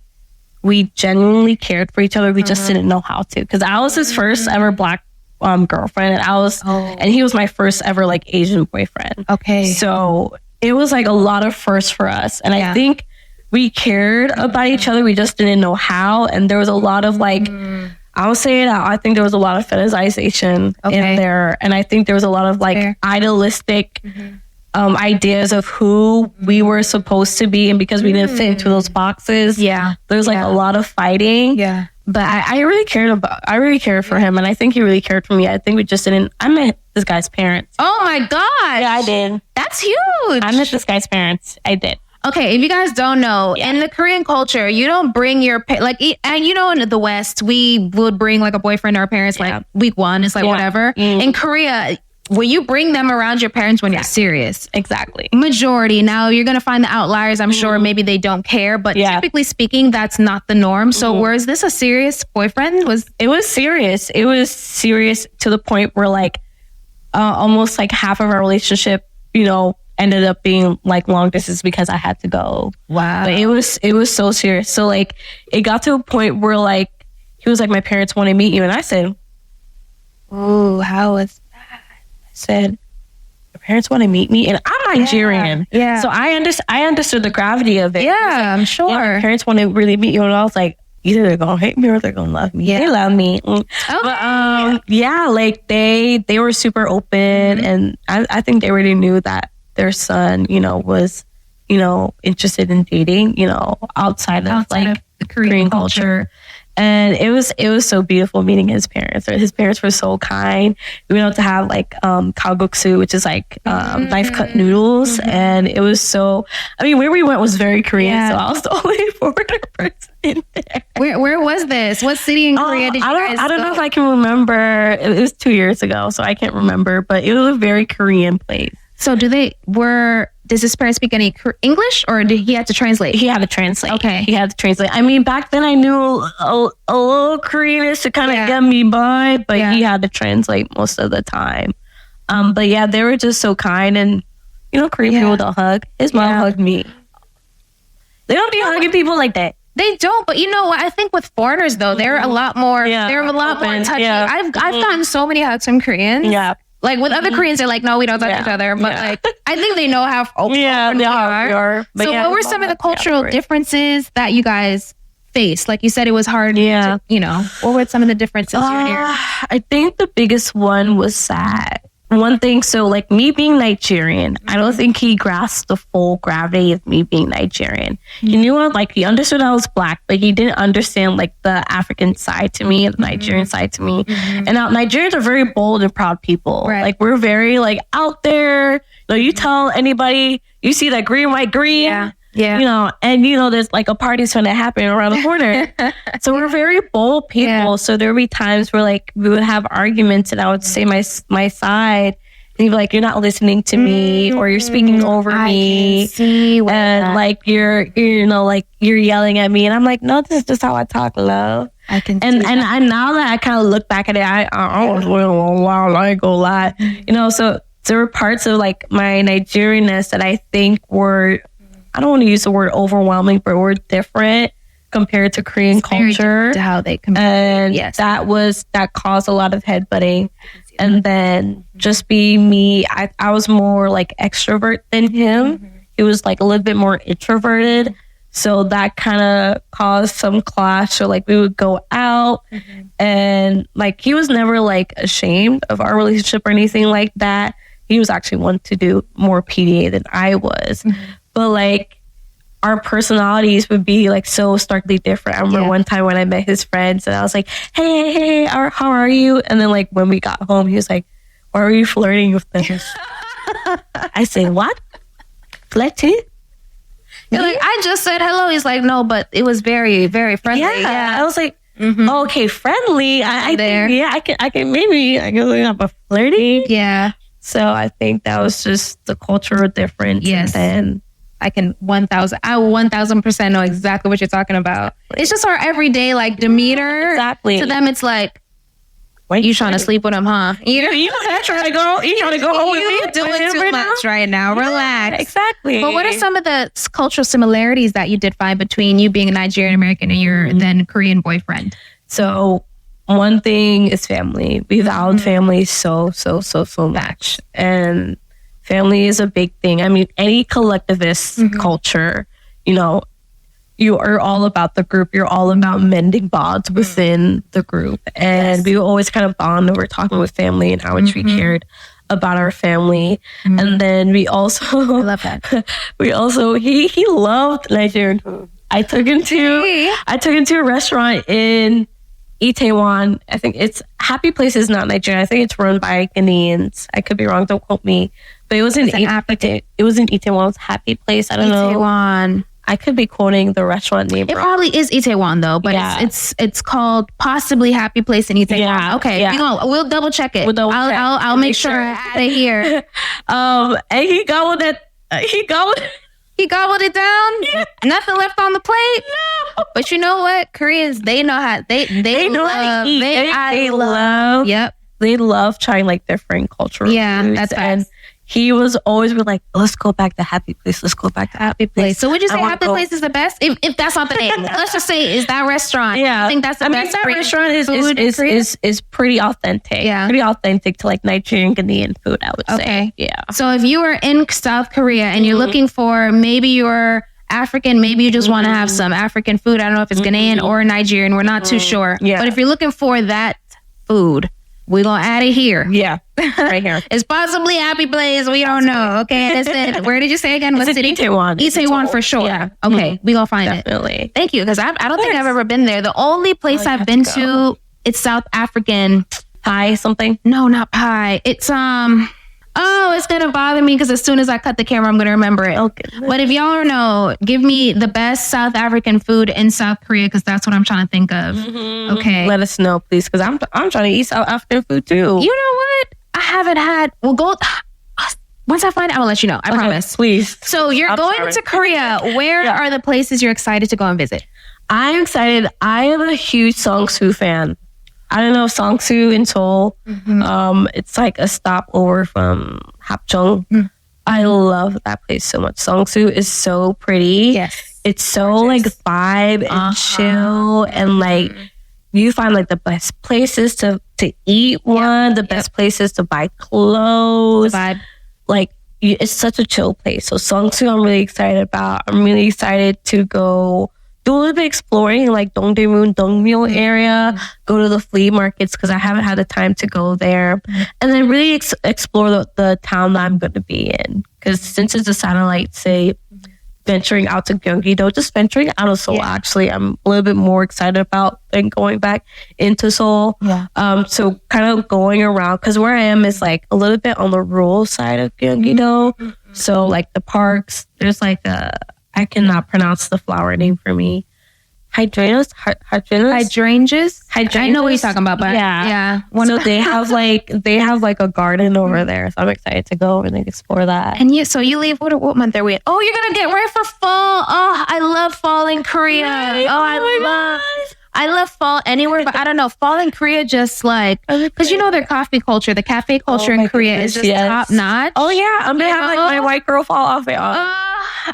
genuinely cared for each other. We just didn't know how to. Because I was his first ever Black girlfriend, and and he was my first ever like Asian boyfriend. Okay. So it was like a lot of firsts for us. And I think we cared about each other. We just didn't know how. And there was a lot of like, I'll say it out. I think there was a lot of fetishization in there. And I think there was a lot of like idealistic ideas of who we were supposed to be. And because we didn't fit into those boxes, there's like a lot of fighting. Yeah. But I really cared for him. And I think he really cared for me. I think we just didn't. I met this guy's parents. Oh my gosh. Yeah, I did. That's huge. I met this guy's parents. I did. Okay, if you guys don't know, in the Korean culture, you don't bring your and you know, in the West, we would bring like a boyfriend to our parents like week one. It's like whatever. In Korea, when you bring them around your parents when you're serious. Exactly. Majority. Now you're gonna find the outliers. I'm sure maybe they don't care, but typically speaking, that's not the norm. So was this a serious boyfriend? It was serious. It was serious to the point where like almost like half of our relationship, you know, ended up being like long distance because I had to go. Wow. But it was so serious. So like it got to a point where like he was like, my parents want to meet you, and I said, "Ooh, how was that?" I said, "Your parents want to meet me," and I'm Nigerian. Yeah. So I understood the gravity of it. Yeah, I'm sure. Yeah, my parents want to really meet you, and I was like, either they're gonna hate me or they're gonna love me. They love me. Okay. But like they were super open, and I think they already knew that their son, you know, was, you know, interested in dating, you know, outside of like the Korean culture. And it was so beautiful meeting his parents. His parents were so kind. We went out to have like kalguksu, which is like knife cut noodles, and it was so. I mean, where we went was very Korean, so I was the only foreigner person in there. Where was this? What city in Korea did you guys go? I don't know if I can remember. It was 2 years ago, so I can't remember. But it was a very Korean place. So does his parents speak any English, or did he have to translate? He had to translate. Okay. He had to translate. I mean, back then I knew a little Koreanish to kind of get me by, but he had to translate most of the time. But yeah, they were just so kind, and you know, Korean people don't hug. His mom hugged me. They don't be hugging people like that. They don't, but you know what? I think with foreigners though, they're a lot more. They're a lot more touchy. Yeah. I've gotten so many hugs from Koreans. Yeah. Like with other Koreans, they're like, no, we don't touch each other. But like, I think they know how open we are. So what were some of the cultural differences that you guys faced? Like you said, it was hard. To, you know, what were some of the differences you're here? I think the biggest one was sad. One thing, so like me being Nigerian, I don't think he grasped the full gravity of me being Nigerian. He knew he understood I was Black, but he didn't understand like the African side to me and the Nigerian side to me. And now Nigerians are very bold and proud people. Right. Like we're very like out there. You know, you tell anybody, you see that green, white, green. Yeah. Yeah. And there's like a party's going to happen around the corner. So we're very bold people. Yeah. So there would be times where like we would have arguments and I would say my side. And you'd be like, you're not listening to me, or you're speaking over me. Can see and like you're yelling at me, and I'm like, no, this is just how I talk, love. I can see and that. now that I kind of look back at it, I was wild. I ain't gonna lie, So there were parts of like my Nigerianness that I think were, I don't want to use the word overwhelming, but were different compared to Korean culture. To how they compare. And that caused a lot of headbutting. And then just being me, I was more like extrovert than him. He was like a little bit more introverted. So that kind of caused some clash. So like we would go out and like he was never like ashamed of our relationship or anything like that. He was actually one to do more PDA than I was. But like our personalities would be like so starkly different. I remember one time when I met his friends and I was like, hey, how are you? And then like when we got home, he was like, why are you flirting with them? I said, what? Flirting? You're like, I just said hello. He's like, no, but it was very, very friendly. Yeah. I was like, okay, friendly. I think, I can maybe but flirting. Yeah. So I think that was just the cultural difference. Yes. And I can 1000% know exactly what you're talking about. It's just our everyday like demeanor. Exactly. To them, it's like, you trying to sleep with him, huh? You trying to go home with me? You're doing too much right now. Relax. Exactly. But what are some of the cultural similarities that you did find between you being a Nigerian American and your then Korean boyfriend? So one thing is family. We valued family so much. And family is a big thing. I mean, any collectivist culture, you are all about the group. You're all about mending bonds within the group. And we always kind of bond over talking with family and how much we cared about our family. And then we also, I love that. He loved Nigerian food. I took him to a restaurant in Itaewon. I think it's Happy Place is not Nigerian. I think it's run by Ghanaians. I could be wrong. Don't quote me. But it was in Itaewon. It was Itaewon's Happy Place. I don't know. Itaewon. I could be quoting the restaurant name. It probably is Itaewon though, but it's called possibly Happy Place in Itaewon. Yeah, okay, yeah. We'll double check it. I'll make sure I add it here. And he gobbled it. He gobbled it down. Yeah. Nothing left on the plate. No. But you know what? Koreans, they know how they know how to eat. They love. Yep. They love trying like different cultural foods. That's and he was always like, let's go back to Happy Place. Let's go back to Happy Place. So would you say Happy Place is the best? If that's not the name, let's just say is that restaurant. Yeah, I think that's the best. That restaurant is pretty authentic. Yeah, pretty authentic to like Nigerian Ghanaian food, I would say. Okay, yeah. So if you were in South Korea and you're looking for, maybe you're African, maybe you just want to have some African food. I don't know if it's Ghanaian or Nigerian. We're not too sure. Yeah. But if you're looking for that food, we're going to add it here. Yeah. Right here. It's possibly Happy Place. We don't know. Okay. And it's in, where did you say again? What city? Itaewon. Itaewon for sure. Yeah. Okay. We going to find Definitely. it. Thank you. Because I don't think I've ever been there. The only place I've been to, it's South African. Pie something? No, not pie. It's, it's going to bother me because as soon as I cut the camera, I'm going to remember it. Okay. But if y'all know, give me the best South African food in South Korea because that's what I'm trying to think of. Okay. Let us know, please, because I'm trying to eat South African food too. You know what? I haven't had. Well, go. Once I find it, I will let you know. I promise. Please. So you're going to Korea. Where are the places you're excited to go and visit? I'm excited. I am a huge Seongsu fan. I don't know, Seongsu in Seoul. It's like a stopover from Hapjeong. I love that place so much. Seongsu is so pretty. Yes. It's so like vibe and chill and like you find like the best places to eat the best places to buy clothes. Vibe. Like it's such a chill place. So Seongsu I'm really excited about. I'm really excited to go do a little bit exploring like Dongdaemun, Dongmyo area, go to the flea markets because I haven't had the time to go there. And then really explore the town that I'm going to be in. Because since it's a satellite city, venturing out to Gyeonggi-do, just venturing out of Seoul actually, I'm a little bit more excited about than going back into Seoul. Yeah. So kind of going around, because where I am is like a little bit on the rural side of Gyeonggi-do. So like the parks, there's like a I cannot pronounce the flower name for me. Hydrangeas. I know what you're talking about, but yeah. So they have like a garden over there. So I'm excited to go and explore that. And you leave. What month are we in? Oh, you're gonna get ready for fall. Oh, I love fall in Korea. Right? I love fall anywhere, but I don't know. Fall in Korea just like because their coffee culture, the cafe culture in Korea is just top notch. Oh yeah, I'm gonna have like my white girl fall outfit on.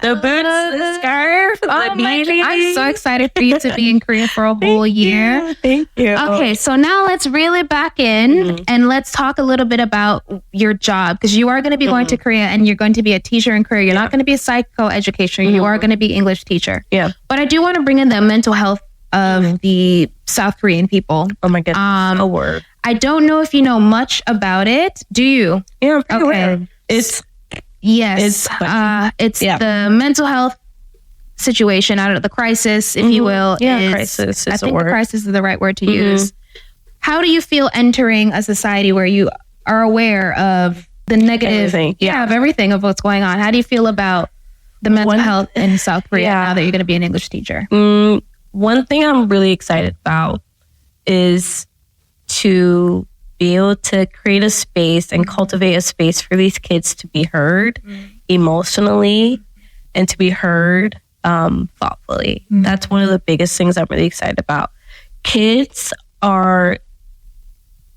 The boots, the scarf, the beanie. I'm so excited for you to be in Korea for a whole year. Thank you. Okay, so now let's reel it back in and let's talk a little bit about your job because you are going to be going to Korea and you're going to be a teacher in Korea. You're not going to be a psychoeducator. You are going to be English teacher. Yeah. But I do want to bring in the mental health of the South Korean people. Oh my goodness. A word. I don't know if you know much about it. Do you? Yeah, I'm pretty aware. Yes, it's the mental health situation out of the crisis, if you will. Yeah, crisis is I think a word. the crisis is the right word to use. How do you feel entering a society where you are aware of the negative, of everything of what's going on? How do you feel about the mental health in South Korea now that you're going to be an English teacher? One thing I'm really excited about is to be able to create a space and cultivate a space for these kids to be heard emotionally and to be heard thoughtfully. That's one of the biggest things I'm really excited about. Kids are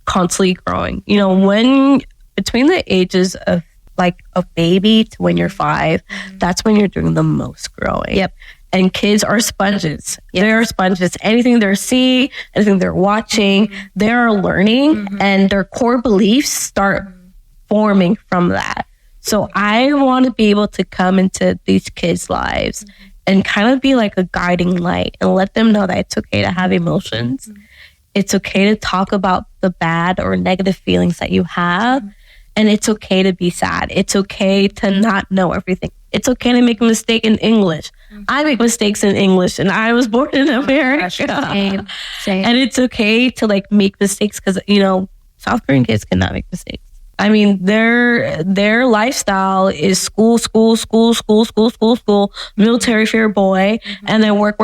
constantly growing. When between the ages of like a baby to when you're 5, that's when you're doing the most growing. Yep. And kids are sponges. Yep. They're sponges. Anything they're seeing, anything they're watching, they're learning and their core beliefs start forming from that. So I want to be able to come into these kids' lives and kind of be like a guiding light and let them know that it's okay to have emotions. It's okay to talk about the bad or negative feelings that you have. And it's okay to be sad. It's okay to not know everything. It's okay to make a mistake in English. I make mistakes in English and I was born in America. Same. And it's okay to like make mistakes because, South Korean kids cannot make mistakes. I mean, their lifestyle is school, military fair boy, and then work.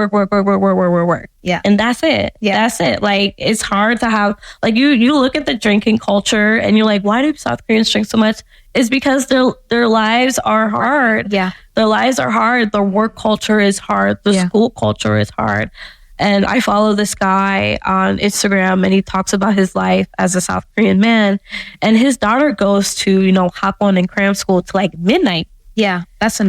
Yeah. And that's it. Yeah. That's it. Like, it's hard to have, like, you look at the drinking culture and you're like, why do South Koreans drink so much? It's because their lives are hard. Yeah. Their lives are hard. Their work culture is hard. The school culture is hard. And I follow this guy on Instagram and he talks about his life as a South Korean man. And his daughter goes to, Hapwon and cram school to like midnight. Yeah. That's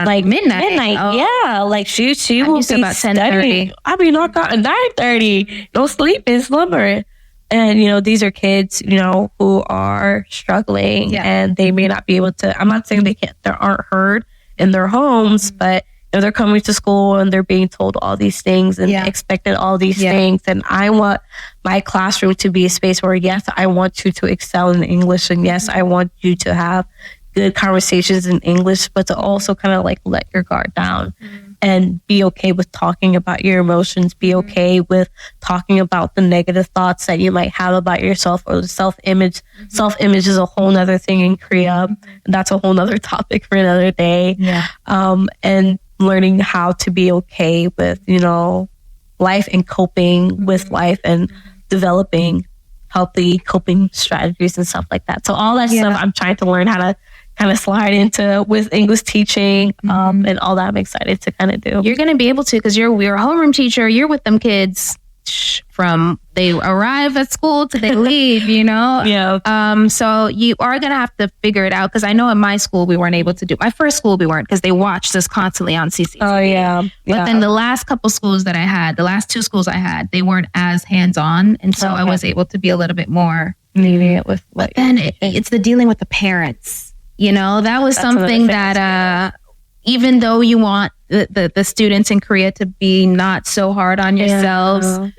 like midnight. Oh. Yeah. Like she will be about 10:30. I mean, knock out at 9:30. No sleep and slumber. And, these are kids, who are struggling and they may not be able to, I'm not saying they aren't heard in their homes, but they're coming to school and they're being told all these things and expected all these things. And I want my classroom to be a space where, yes, I want you to excel in English. And yes, I want you to have good conversations in English, but to also kind of like let your guard down and be okay with talking about your emotions, be okay with talking about the negative thoughts that you might have about yourself or the self-image. Self-image is a whole nother thing in Korea. And that's a whole nother topic for another day. Yeah. And learning how to be okay with, life and coping with life and developing healthy coping strategies and stuff like that. So all that stuff I'm trying to learn how to kind of slide into with English teaching and all that I'm excited to kind of do. You're going to be able to because you're a homeroom teacher. You're with them kids from they arrive at school to they leave, Yeah. So you are going to have to figure it out because I know at my school we weren't able to do. My first school we weren't because they watched us constantly on CCTV. Oh yeah. But then the last couple schools that I had, the last 2 schools I had, they weren't as hands-on, and so I was able to be a little bit more lenient with. But then it's the dealing with the parents. That was something that even though you want the students in Korea to be not so hard on yourselves,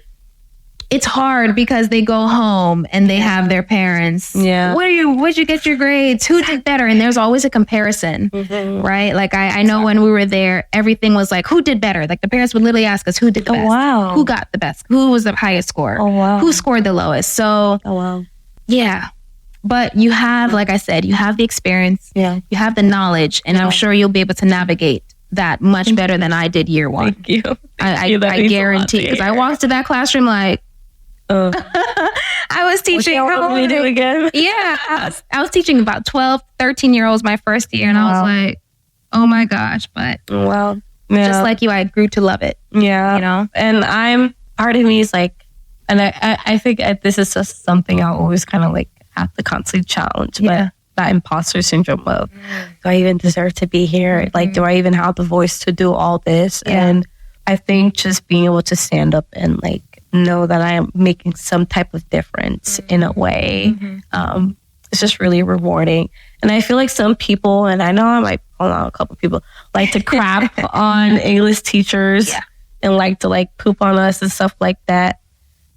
it's hard because they go home and they have their parents. Yeah. Where'd you get your grades? Who did better? And there's always a comparison, right? Like I know when we were there, everything was like, who did better? Like the parents would literally ask us who did the best. Wow. Who got the best? Who was the highest score? Oh, wow. Who scored the lowest? So, yeah. But you have, like I said, you have the experience. Yeah. You have the knowledge, and I'm sure you'll be able to navigate that much better than I did year one. Thank you. I guarantee, because I walked to that classroom like, I was teaching. We do again. Yeah, I was teaching about 12, 13-year-olds my first year, and I was like, oh my gosh. But well, just like you, I grew to love it. Yeah, you know. And part of me is like, and I think this is just something I always kind of like have to constantly challenge, but that imposter syndrome of, do I even deserve to be here? Like, do I even have the voice to do all this? And I think just being able to stand up and like know that I am making some type of difference in a way, it's just really rewarding. And I feel like some people, and I know I might pull out a couple people, like to crap on English teachers and like to like poop on us and stuff like that.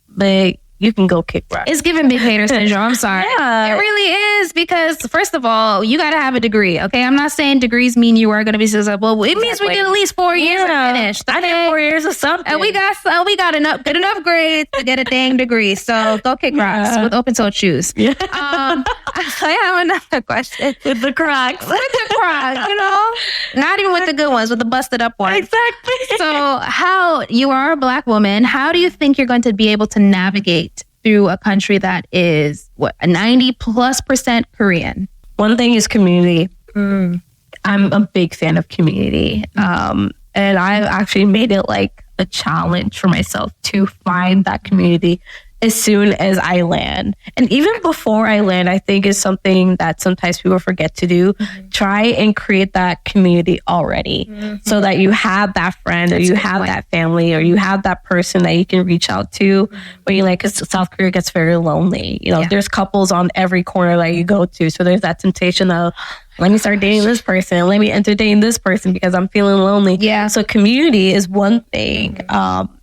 But you can go kick rocks. It's giving big hater syndrome. I'm sorry. Yeah. It really is, because first of all, you got to have a degree. Okay. I'm not saying degrees mean you are going to be successful. It means we get at least 4 years to finish. I did 4 years or something. And we got good enough grades to get a dang degree. So go kick rocks with open toe shoes. Yeah. I have another question. With the Crocs. With the Crocs, you know? Not even with the good ones, with the busted up ones. Exactly. So you are a Black woman. How do you think you're going to be able to navigate through a country that is a 90+% Korean? One thing is community. I'm a big fan of community. And I've actually made it like a challenge for myself to find that community as soon as I land. And even before I land, I think is something that sometimes people forget to do. Try and create that community already so that you have that friend or you have that family or you have that person that you can reach out to when you're like, because South Korea gets very lonely. You know, there's couples on every corner that you go to. So there's that temptation of, let me start dating this person. Let me entertain this person because I'm feeling lonely. Yeah. So community is one thing.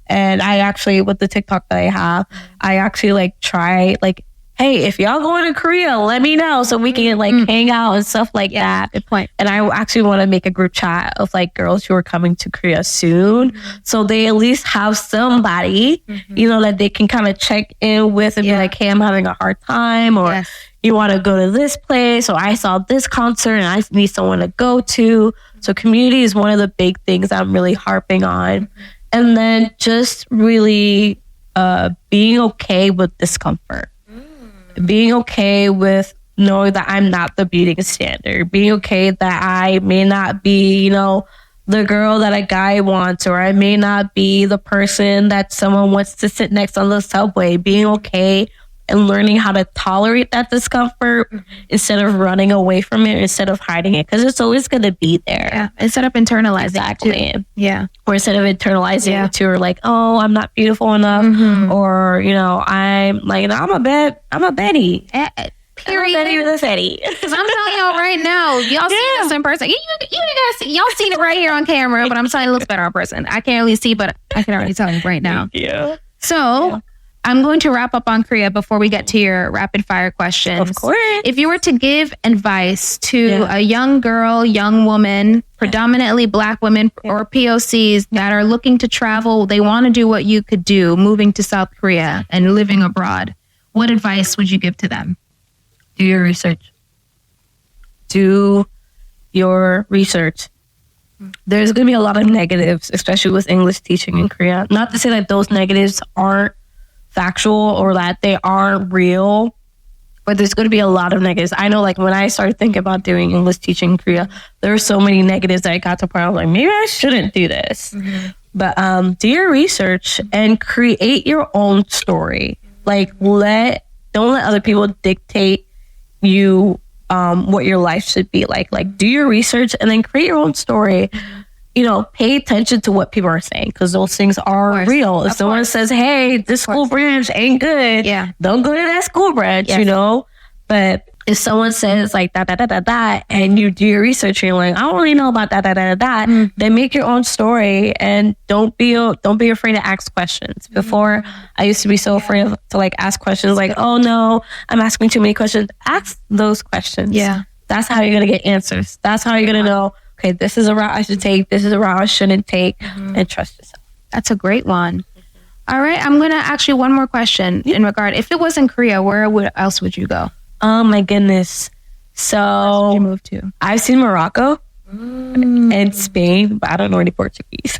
And I actually, with the TikTok that I have, I actually like try like, hey, if y'all going to Korea, let me know so we can like hang out and stuff like that. Good point. And I actually want to make a group chat of like girls who are coming to Korea soon. So they at least have somebody, you know, that they can kind of check in with and be like, hey, I'm having a hard time, or you want to go to this place, or I saw this concert and I need someone to go to. So community is one of the big things I'm really harping on. And then just really being okay with discomfort. Being okay with knowing that I'm not the beauty standard. Being okay that I may not be, you know, the girl that a guy wants, or I may not be the person that someone wants to sit next on the subway. Being okay and learning how to tolerate that discomfort instead of running away from it, instead of hiding it, because it's always going to be there. Yeah, instead of internalizing it too. Yeah. Or instead of internalizing it too, or like, oh, I'm not beautiful enough, or, you know, I'm like, no, I'm a Betty. Period. Betty with a fatty. Because I'm telling y'all right now, y'all see this in person. You guys see, y'all seen it right here on camera, but I'm telling you, it looks better in person. I can't really see, but I can already tell you right now. Yeah. So I'm going to wrap up on Korea before we get to your rapid fire questions. Of course. If you were to give advice to a young girl, young woman, predominantly Black women or POCs that are looking to travel, they want to do what you could do, moving to South Korea and living abroad, what advice would you give to them? Do your research. Do your research. There's going to be a lot of negatives, especially with English teaching in Korea. Not to say that those negatives aren't factual or that they aren't real, but there's going to be a lot of negatives. I know, like, when I started thinking about doing English teaching in Korea, there were so many negatives that I got to the point I was like, maybe I shouldn't do this. But do your research and create your own story. Like, don't let other people dictate you what your life should be like. Like, do your research and then create your own story. You know, pay attention to what people are saying, because those things are real. If someone says, hey, this school branch ain't good, don't go to that school branch, you know? But if someone says like that, and you do your research and you're like, I don't really know about that, then make your own story and don't be afraid to ask questions. Before, I used to be so afraid to like ask questions, like, oh no, I'm asking too many questions. Ask those questions. Yeah. That's how you're going to get answers. That's how you're going to know, okay, this is a route I should take, this is a route I shouldn't take, and trust yourself. That's a great one. All right, I'm going to ask you one more question in regard. If it was in Korea, where else would you go? Oh my goodness. So where would you move to? I've seen Morocco. and Spain, but I don't know any Portuguese.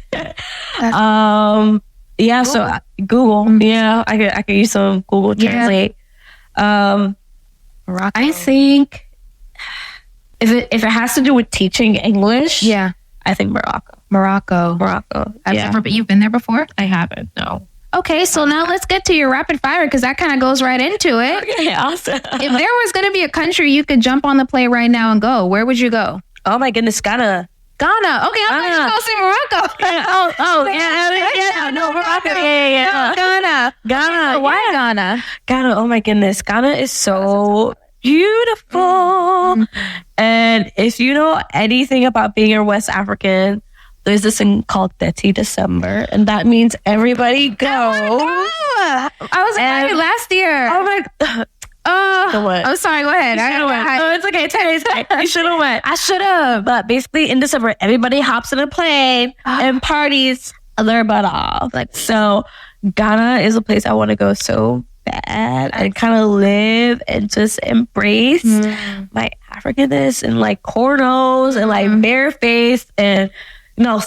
Yeah, so Google. Yeah, I can use some Google Translate. Morocco. I think if it has to do with teaching English, I think Morocco. You've been there before? I haven't. No. Okay, so now let's get to your rapid fire because that kind of goes right into it. Okay, awesome. If there was going to be a country you could jump on the plane right now and go, where would you go? Oh my goodness, Ghana. Ghana. Okay, I'm going to go see Morocco. No, Morocco. Yeah. Ghana. Why Ghana? Ghana. Oh my goodness, Ghana is so beautiful. And if you know anything about being a West African, there's this thing called 30 December, and that means everybody go. I was invited last year. Oh my God. I'm sorry. Go ahead. Oh, it's okay. It's okay. You should have went. I should have. But basically, in December, everybody hops in a plane and parties their butt off. Like, so Ghana is a place I want to go so bad and kind of live and just embrace my Africanness and like cornrows and like bare face and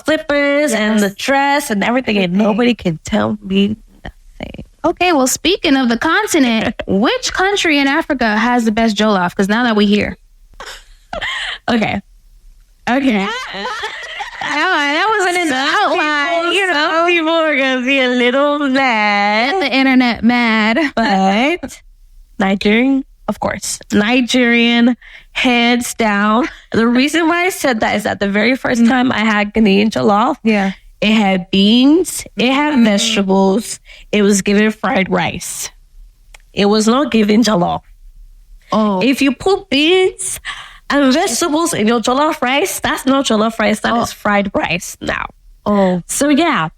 slippers and the dress and everything, and nobody can tell me nothing. Okay, well, speaking of the continent, which country in Africa has the best jollof? Because now that we're here. Okay. That wasn't in the outline. Some people are going to be a little mad. Get the internet mad. But Nigerian, of course. Nigerian, hands down. The reason why I said that is that the very first time I had Ghanaian jollof, it had beans, it had vegetables, it was given fried rice. It was not given jollof. Oh. If you put beans and vegetables in your jollof rice, that's not jollof rice, that is fried rice now. Oh. So yeah.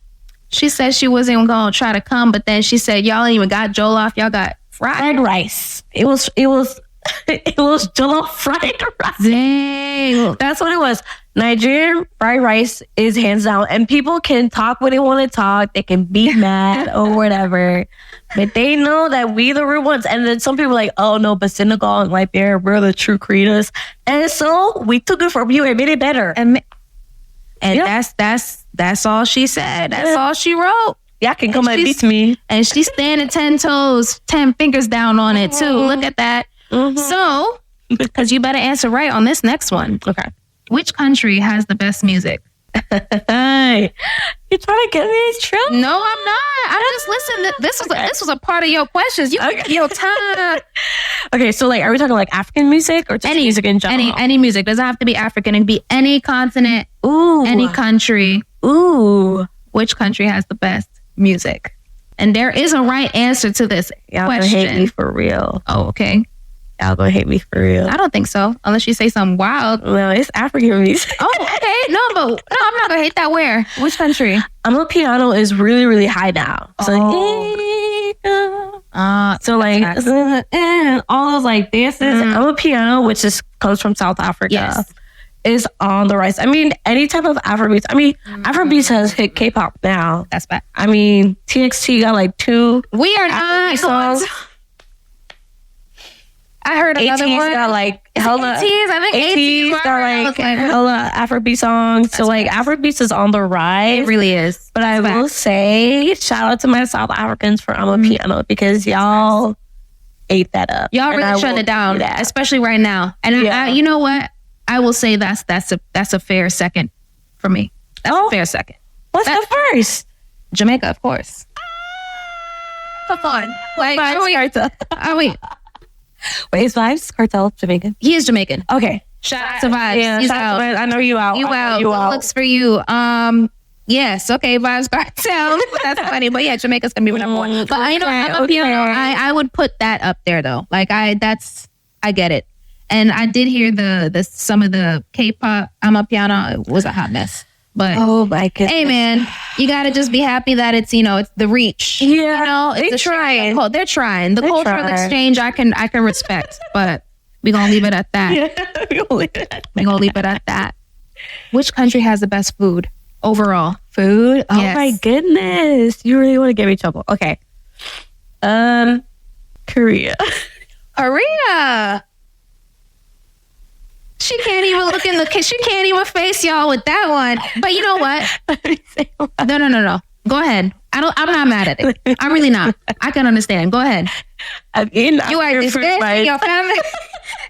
She said she wasn't going to try to come, but then she said, y'all ain't even got jollof, y'all got fried rice. It was jollof fried rice. Dang. That's what it was. Nigerian fried rice is hands down. And people can talk what they want to talk. They can be mad or whatever. But they know that we the real ones. And then some people are like, oh no, but Senegal and Liberia, we're the true creators. And so we took it from you and made it better. And that's all she said. That's all she wrote. Y'all can come and beat me. And she's standing 10 toes, 10 fingers down on it too. Look at that. So, because you better answer right on this next one. Okay. Which country has the best music? Hey, you trying to get me in trouble? No, I'm not. I just listened. This was a part of your questions. Your time. Okay, so like, are we talking like African music or just music in general? Any music. Doesn't have to be African. It can be any continent. Ooh. Any country. Ooh. Which country has the best music? And there is a right answer to this Y'all question. Gonna hate me for real. Oh, okay. Y'all gonna hate me for real. I don't think so, unless you say something wild. No, it's African music. Oh, okay. No, I'm not gonna hate that. Where? Which country? Piano is really, really high now. So, and all those like dances. Piano, which comes from South Africa, is on the rise. I mean, any type of Afrobeats. I mean, Afrobeats has hit K-pop now. That's bad. I mean, TXT got like 2. We are not songs. I heard another one. Got like hella. I think ATs got like hella Afrobeat songs. So like Afrobeats is on the rise. It really is. But I will say, shout out to my South Africans for Piano because y'all ate that up. Y'all really shut it down, especially right now. And I, you know what? I will say that's a fair second for me. That's a fair second. What's the first? Jamaica, of course. Come on. Like, are we? Wait, is Vibes Cartel Jamaican? He is Jamaican. Okay. Shout out to Vibes. Yeah, He's out. I know you out. You out. Good looks for you. Yes. Okay. Vibes Cartel. That's funny. But yeah, Jamaica's gonna be number one. But I would put that up there though. Like I get it. And I did hear the some of the K-pop Piano. It was a hot mess. But oh my goodness. Hey man, you gotta just be happy that it's it's the reach. Yeah, they're trying. They're trying. The cultural exchange I can respect, but we're gonna leave it at that. Yeah, we're gonna leave it at that. Which country has the best food overall? Food? Oh yes. My goodness, you really want to give me trouble? Okay, Korea. Korea. She can't even look in the. She can't even face y'all with that one. But you know what? No. Go ahead. I'm not mad at it. I'm really not. I can understand. Go ahead. You are disgracing your family.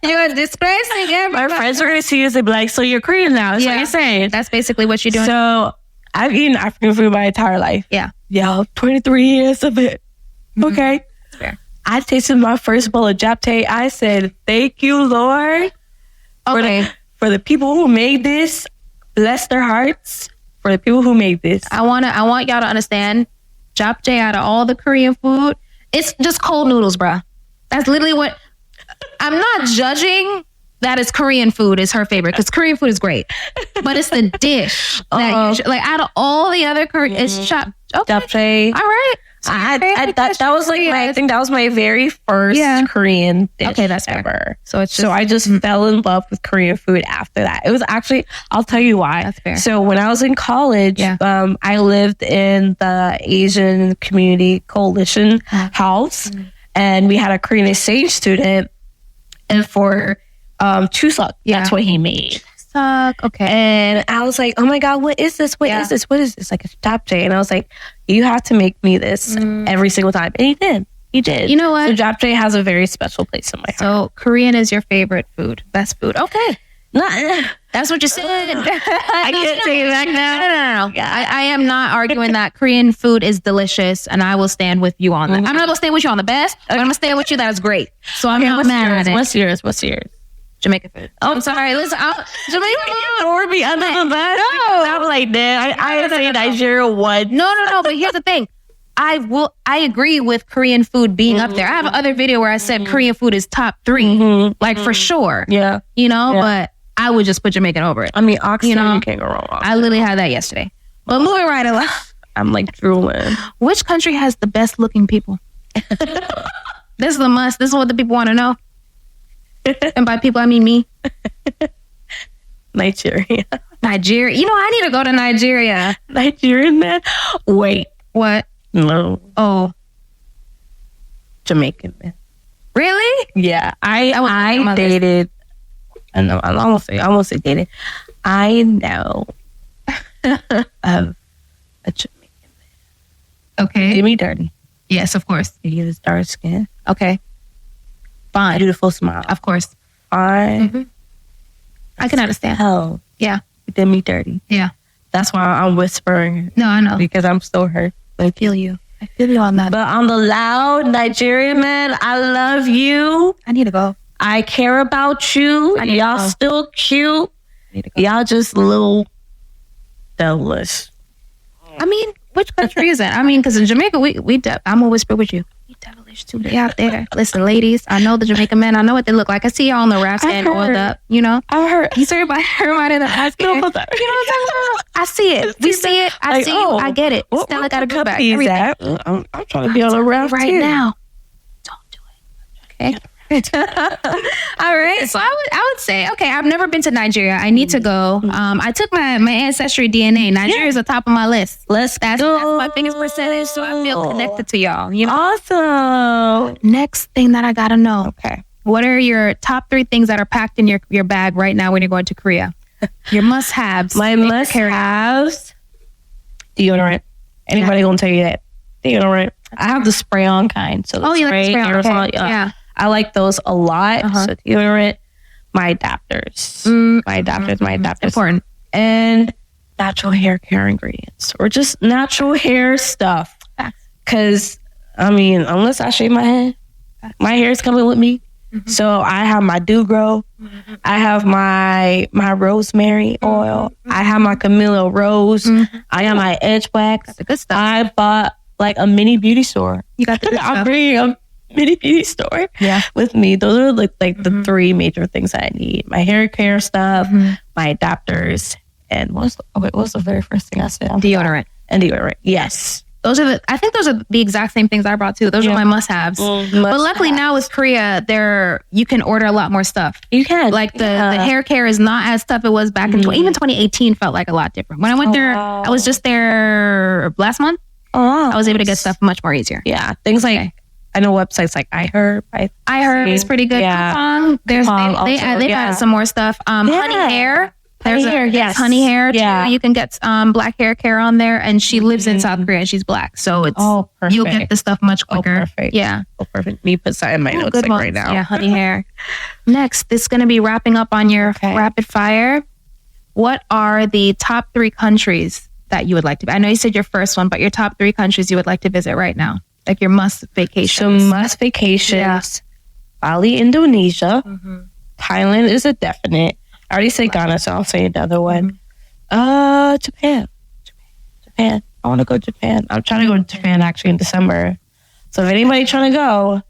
You are disgracing everybody. My friends are going to see you and be like, so you're Korean now. That's what you're saying. That's basically what you're doing. So I've eaten African food my entire life. Yeah. Yo, 23 years of it. Okay. That's fair. I tasted my first bowl of japchae. I said, thank you, Lord. Okay. For the people who made this, bless their hearts. For the people who made this. I want y'all to understand, japchae out of all the Korean food, it's just cold noodles, bruh. That's literally what... I'm not judging that it's Korean food is her favorite, because Korean food is great. But it's the dish. That out of all the other Korean... It's japchae. All right. That was like I think that was my very first Korean dish. Okay, that's ever. Fair. So I just fell in love with Korean food after that. It was actually, I'll tell you why. That's fair. So when I was in college, I lived in the Asian Community Coalition house, and we had a Korean exchange student, and for Chuseok, that's what he made. Okay. And I was like, oh my God, what is this? What is this? What is this? Like a japchae. And I was like, you have to make me this every single time. And he did. He did. You know what? So japchae has a very special place in my heart. So Korean is your favorite food. Best food. Okay. That's what you said. I can't take it back now. No. Yeah. I am not arguing that Korean food is delicious, and I will stand with you on that. I'm not going to stand with you on the best, but I'm going to stand with you that is great. So I'm not mad at it. What's yours? Jamaican food. Oh, I'm sorry. Listen, Jamaican food. Or be under the bus. No. I'm like, man, I say Nigeria one. No. But here's the thing. I agree with Korean food being up there. I have another video where I said Korean food is top 3, like for sure. Yeah. You know, but I would just put Jamaican over it. I mean, oxtail, you can't go wrong. I literally had that yesterday. But moving right along. I'm like drooling. Which country has the best looking people? This is a must. This is what the people want to know. And by people, I mean me. Nigeria. You know, I need to go to Nigeria. Nigerian man? Wait. What? No. Oh. Jamaican man. Really? Yeah. I dated. I know. I almost say dated. I know of a Jamaican man. Okay. Did me dirty. Yes, of course. He has dark skin. Okay. Fine. Beautiful smile. Of course. I can understand. Hell. Yeah. He did me dirty. Yeah. That's why I'm whispering. No, I know. Because I'm still hurt. I feel you on that. But on the loud Nigerian man, I love you. I need to go. I care about you. Y'all still cute. Y'all just little devilish. I mean, which country is that? I mean, because in Jamaica, I'm gonna whisper with you. We devilish too. They out there. Listen, ladies, I know the Jamaican men. I know what they look like. I see y'all on the raft and oiled up. You know, I heard. You see everybody in the ice. You know what I'm talking about? I see it. We see it. I see you. I get it. What Stella got a good back. I'm trying to be on a raft right too. now. Don't do it. Okay. All right. So I would say, okay, I've never been to Nigeria. I need to go. I took my ancestry DNA. Nigeria is the top of my list. That's my biggest percentage, so I feel connected to y'all. You know? Awesome. Next thing that I gotta know. Okay. What are your top 3 things that are packed in your bag right now when you're going to Korea? Your must-haves. My must-haves. Deodorant. Anybody gonna tell you that? Deodorant. I have the spray-on kind. So you like the spray-on? aerosol, okay. Yeah. I like those a lot. So deodorant, my adapters. My adapters. Important. And natural hair care ingredients. Or just natural hair stuff. Because, I mean, unless I shave my head, my hair is coming with me. So I have my Dew Grow. I have my rosemary oil. I have my Camilla Rose. I have my Edge Wax. That's the good stuff. I bought like a mini beauty store. You got the good I'm stuff. bringing a mini beauty store with me. Those are like the 3 major things I need. My hair care stuff, my adapters, and what was the very first thing I said? Deodorant. And deodorant. Yes. I think those are the exact same things I brought too. Those are my must-haves. But luckily now with Korea, you can order a lot more stuff. You can. Like the hair care is not as tough it was back in even 2018 felt like a lot different. When I went there, I was just there last month. I was able to get stuff much more easier. Yeah. Things like I know websites like iHerb. I heard it's pretty good. Yeah. Coupang, they added some more stuff. Honey Hair. There's Honey Hair too. Yeah. You can get black hair care on there, and she lives in South Korea and she's black, so it's you'll get the stuff much quicker. Perfect. Yeah. Perfect. Me put that in my notes good like ones. right now. Yeah, Honey Hair. Next, this is going to be wrapping up on your rapid fire. What are the top 3 countries that you would like to? I know you said your first one, but your top 3 countries you would like to visit right now, like your must vacations. So must vacations. Bali, Indonesia. Thailand is a definite. I already said Ghana, so I'll say another one. Japan. I want to go to Japan. I'm trying to go to Japan actually in December. So if anybody trying to go,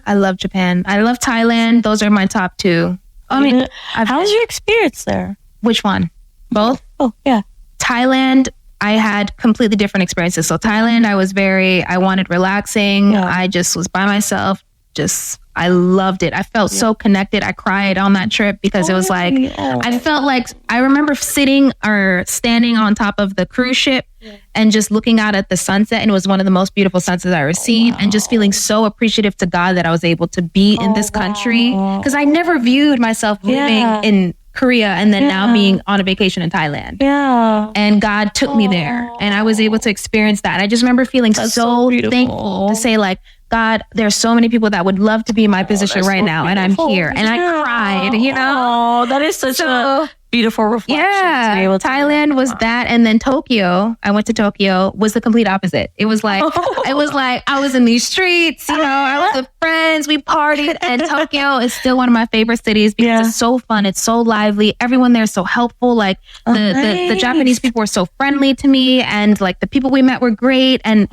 I love Japan. I love Thailand. Those are my top 2. I mean, how was your experience there? Which one? Both? Oh, yeah. Thailand, I had completely different experiences. So Thailand, I wanted relaxing. Yeah. I just was by myself. I loved it. I felt so connected. I cried on that trip because it was like, I felt like, I remember sitting or standing on top of the cruise ship and just looking out at the sunset. And it was one of the most beautiful sunsets I've ever seen. And just feeling so appreciative to God that I was able to be in this country. Because I never viewed myself living in Korea and then now being on a vacation in Thailand. Yeah. And God took me there and I was able to experience that. And I just remember feeling so thankful to say like, God, there's so many people that would love to be in my position right now. And I'm here. And I cried, you know? Oh, that is such a beautiful reflection. Yeah. Thailand was that. And then Tokyo, I went to Tokyo, was the complete opposite. It was like, I was in these streets, you know, I was with friends, we partied. And Tokyo is still one of my favorite cities because it's so fun. It's so lively. Everyone there is so helpful. Like the Japanese people were so friendly to me. And like the people we met were great. And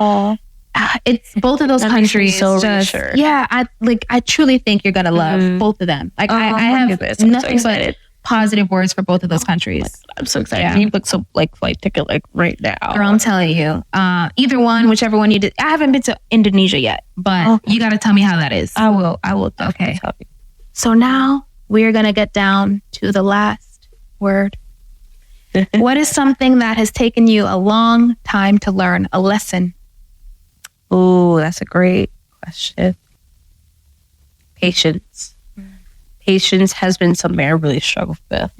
it's both of those countries. I truly think you're gonna love both of them. Like I have nothing but positive words for both of those countries. I'm so excited. Yeah. You book some like flight ticket like right now. Girl, I'm telling you, either one, whichever one you did. I haven't been to Indonesia yet, but you got to tell me how that is. I will. Okay. Tell you. So now we're gonna get down to the last word. What is something that has taken you a long time to learn? A lesson. Oh, that's a great question. Patience. Patience has been something I really struggle with.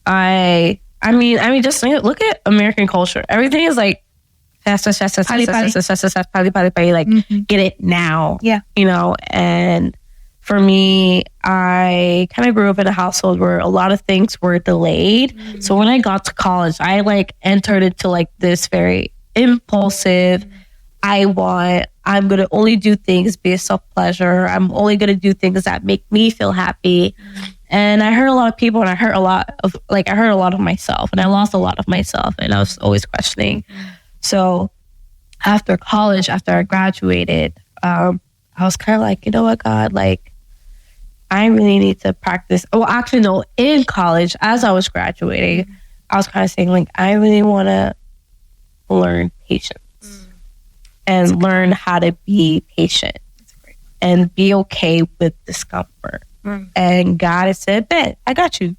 I mean, just look at American culture. Everything is like fast, like get it now. Yeah, you know. And for me, I kind of grew up in a household where a lot of things were delayed. So when I got to college, I like entered into like this very impulsive. I'm going to only do things based off pleasure. I'm only going to do things that make me feel happy. And I hurt a lot of people and I hurt a lot of myself and I lost a lot of myself and I was always questioning. So after college, after I graduated, I was kind of like, you know what, God, like I really need to practice. Well, actually, no, in college, as I was graduating, I was kind of saying like, I really want to learn patience. And learn how to be patient and be okay with discomfort. And God has said, "Bet, I got you."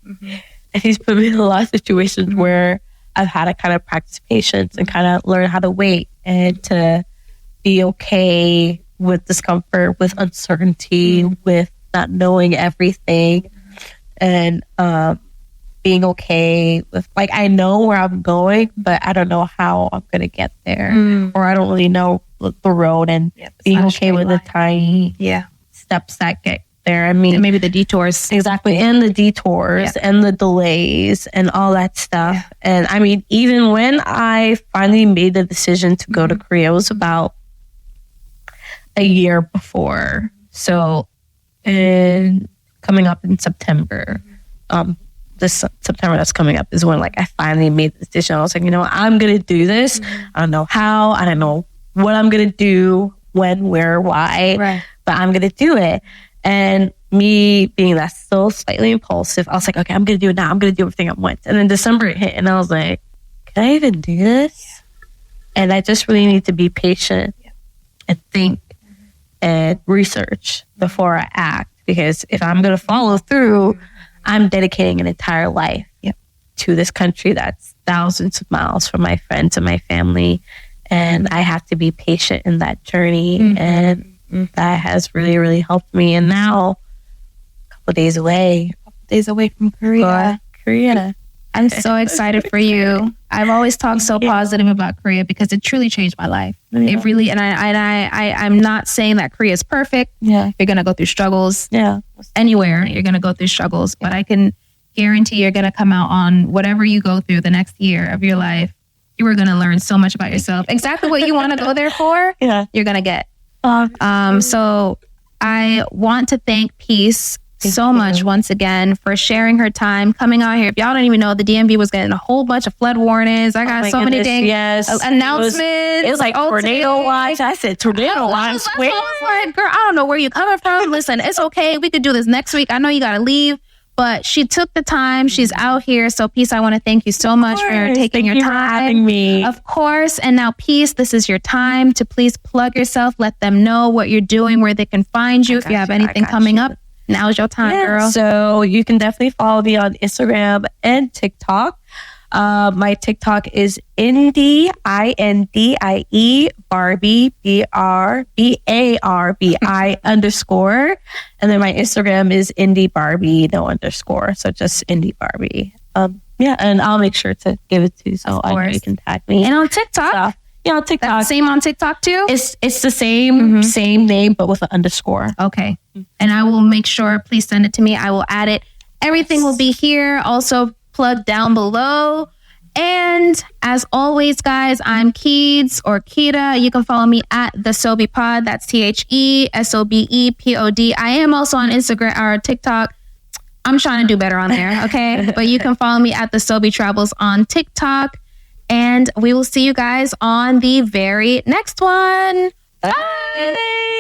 And He's put me in a lot of situations where I've had to kind of practice patience and kind of learn how to wait and to be okay with discomfort, with uncertainty, with not knowing everything, and being okay with like I know where I'm going, but I don't know how I'm gonna get there, or I don't really know the road, and being okay with the tiny steps that get there. I mean, and maybe the detours, exactly, and the detours and the delays and all that stuff. And I mean, even when I finally made the decision to go to Korea, it was about a year before. So, coming up in September, this September that's coming up is when like I finally made the decision. I was like, you know what? I'm going to do this. I don't know how. I don't know what I'm going to do, when, where, why, but I'm going to do it. And me being that still slightly impulsive, I was like, okay, I'm going to do it now. I'm going to do everything at once. And then December it hit and I was like, can I even do this? And I just really need to be patient and think and research before I act. Because if I'm going to follow through, I'm dedicating an entire life to this country that's thousands of miles from my friends and my family. And I have to be patient in that journey. And that has really, really helped me. And now, a couple days away from Korea. I'm so excited for you. I've always talked so positive about Korea because it truly changed my life. Yeah. It really, and I'm not saying that Korea is perfect. Yeah. You're going to go through struggles. Yeah. Anywhere, you're going to go through struggles. But I can guarantee you're going to come out on whatever you go through the next year of your life. You are going to learn so much about yourself. Exactly what you want to go there for, you're going to get. So I want to thank Peace so much once again for sharing her time, coming out here. If y'all don't even know, the DMV was getting a whole bunch of flood warnings. I got so many dang announcements. It was like tornado watch. I said tornado watch. I was like, girl, I don't know where you're coming from. Listen, it's okay. We could do this next week. I know you got to leave. But she took the time. She's out here. So Peace, I want to thank you so much for taking your time. For having me. Of course. And now Peace, this is your time to please plug yourself. Let them know what you're doing, where they can find you. If you have anything coming up, now's your time, girl. So you can definitely follow me on Instagram and TikTok. My TikTok is Indie, INDIE, Barbie, BARBI _. And then my Instagram is Indie Barbie, no underscore. So just Indie Barbie. And I'll make sure to give it to you so I know you can tag me. And on TikTok? On TikTok. That's the same on TikTok too? It's the same name, but with an underscore. Okay. And I will make sure, please send it to me. I will add it. Everything will be here. Also plugged down below. And as always, guys, I'm Keeds or Kita. You can follow me at the Sobe Pod. That's TheSobepod. I am also on Instagram or TikTok. I'm trying to do better on there, okay? But you can follow me at the Sobe Travels on TikTok. And we will see you guys on the very next one. Bye.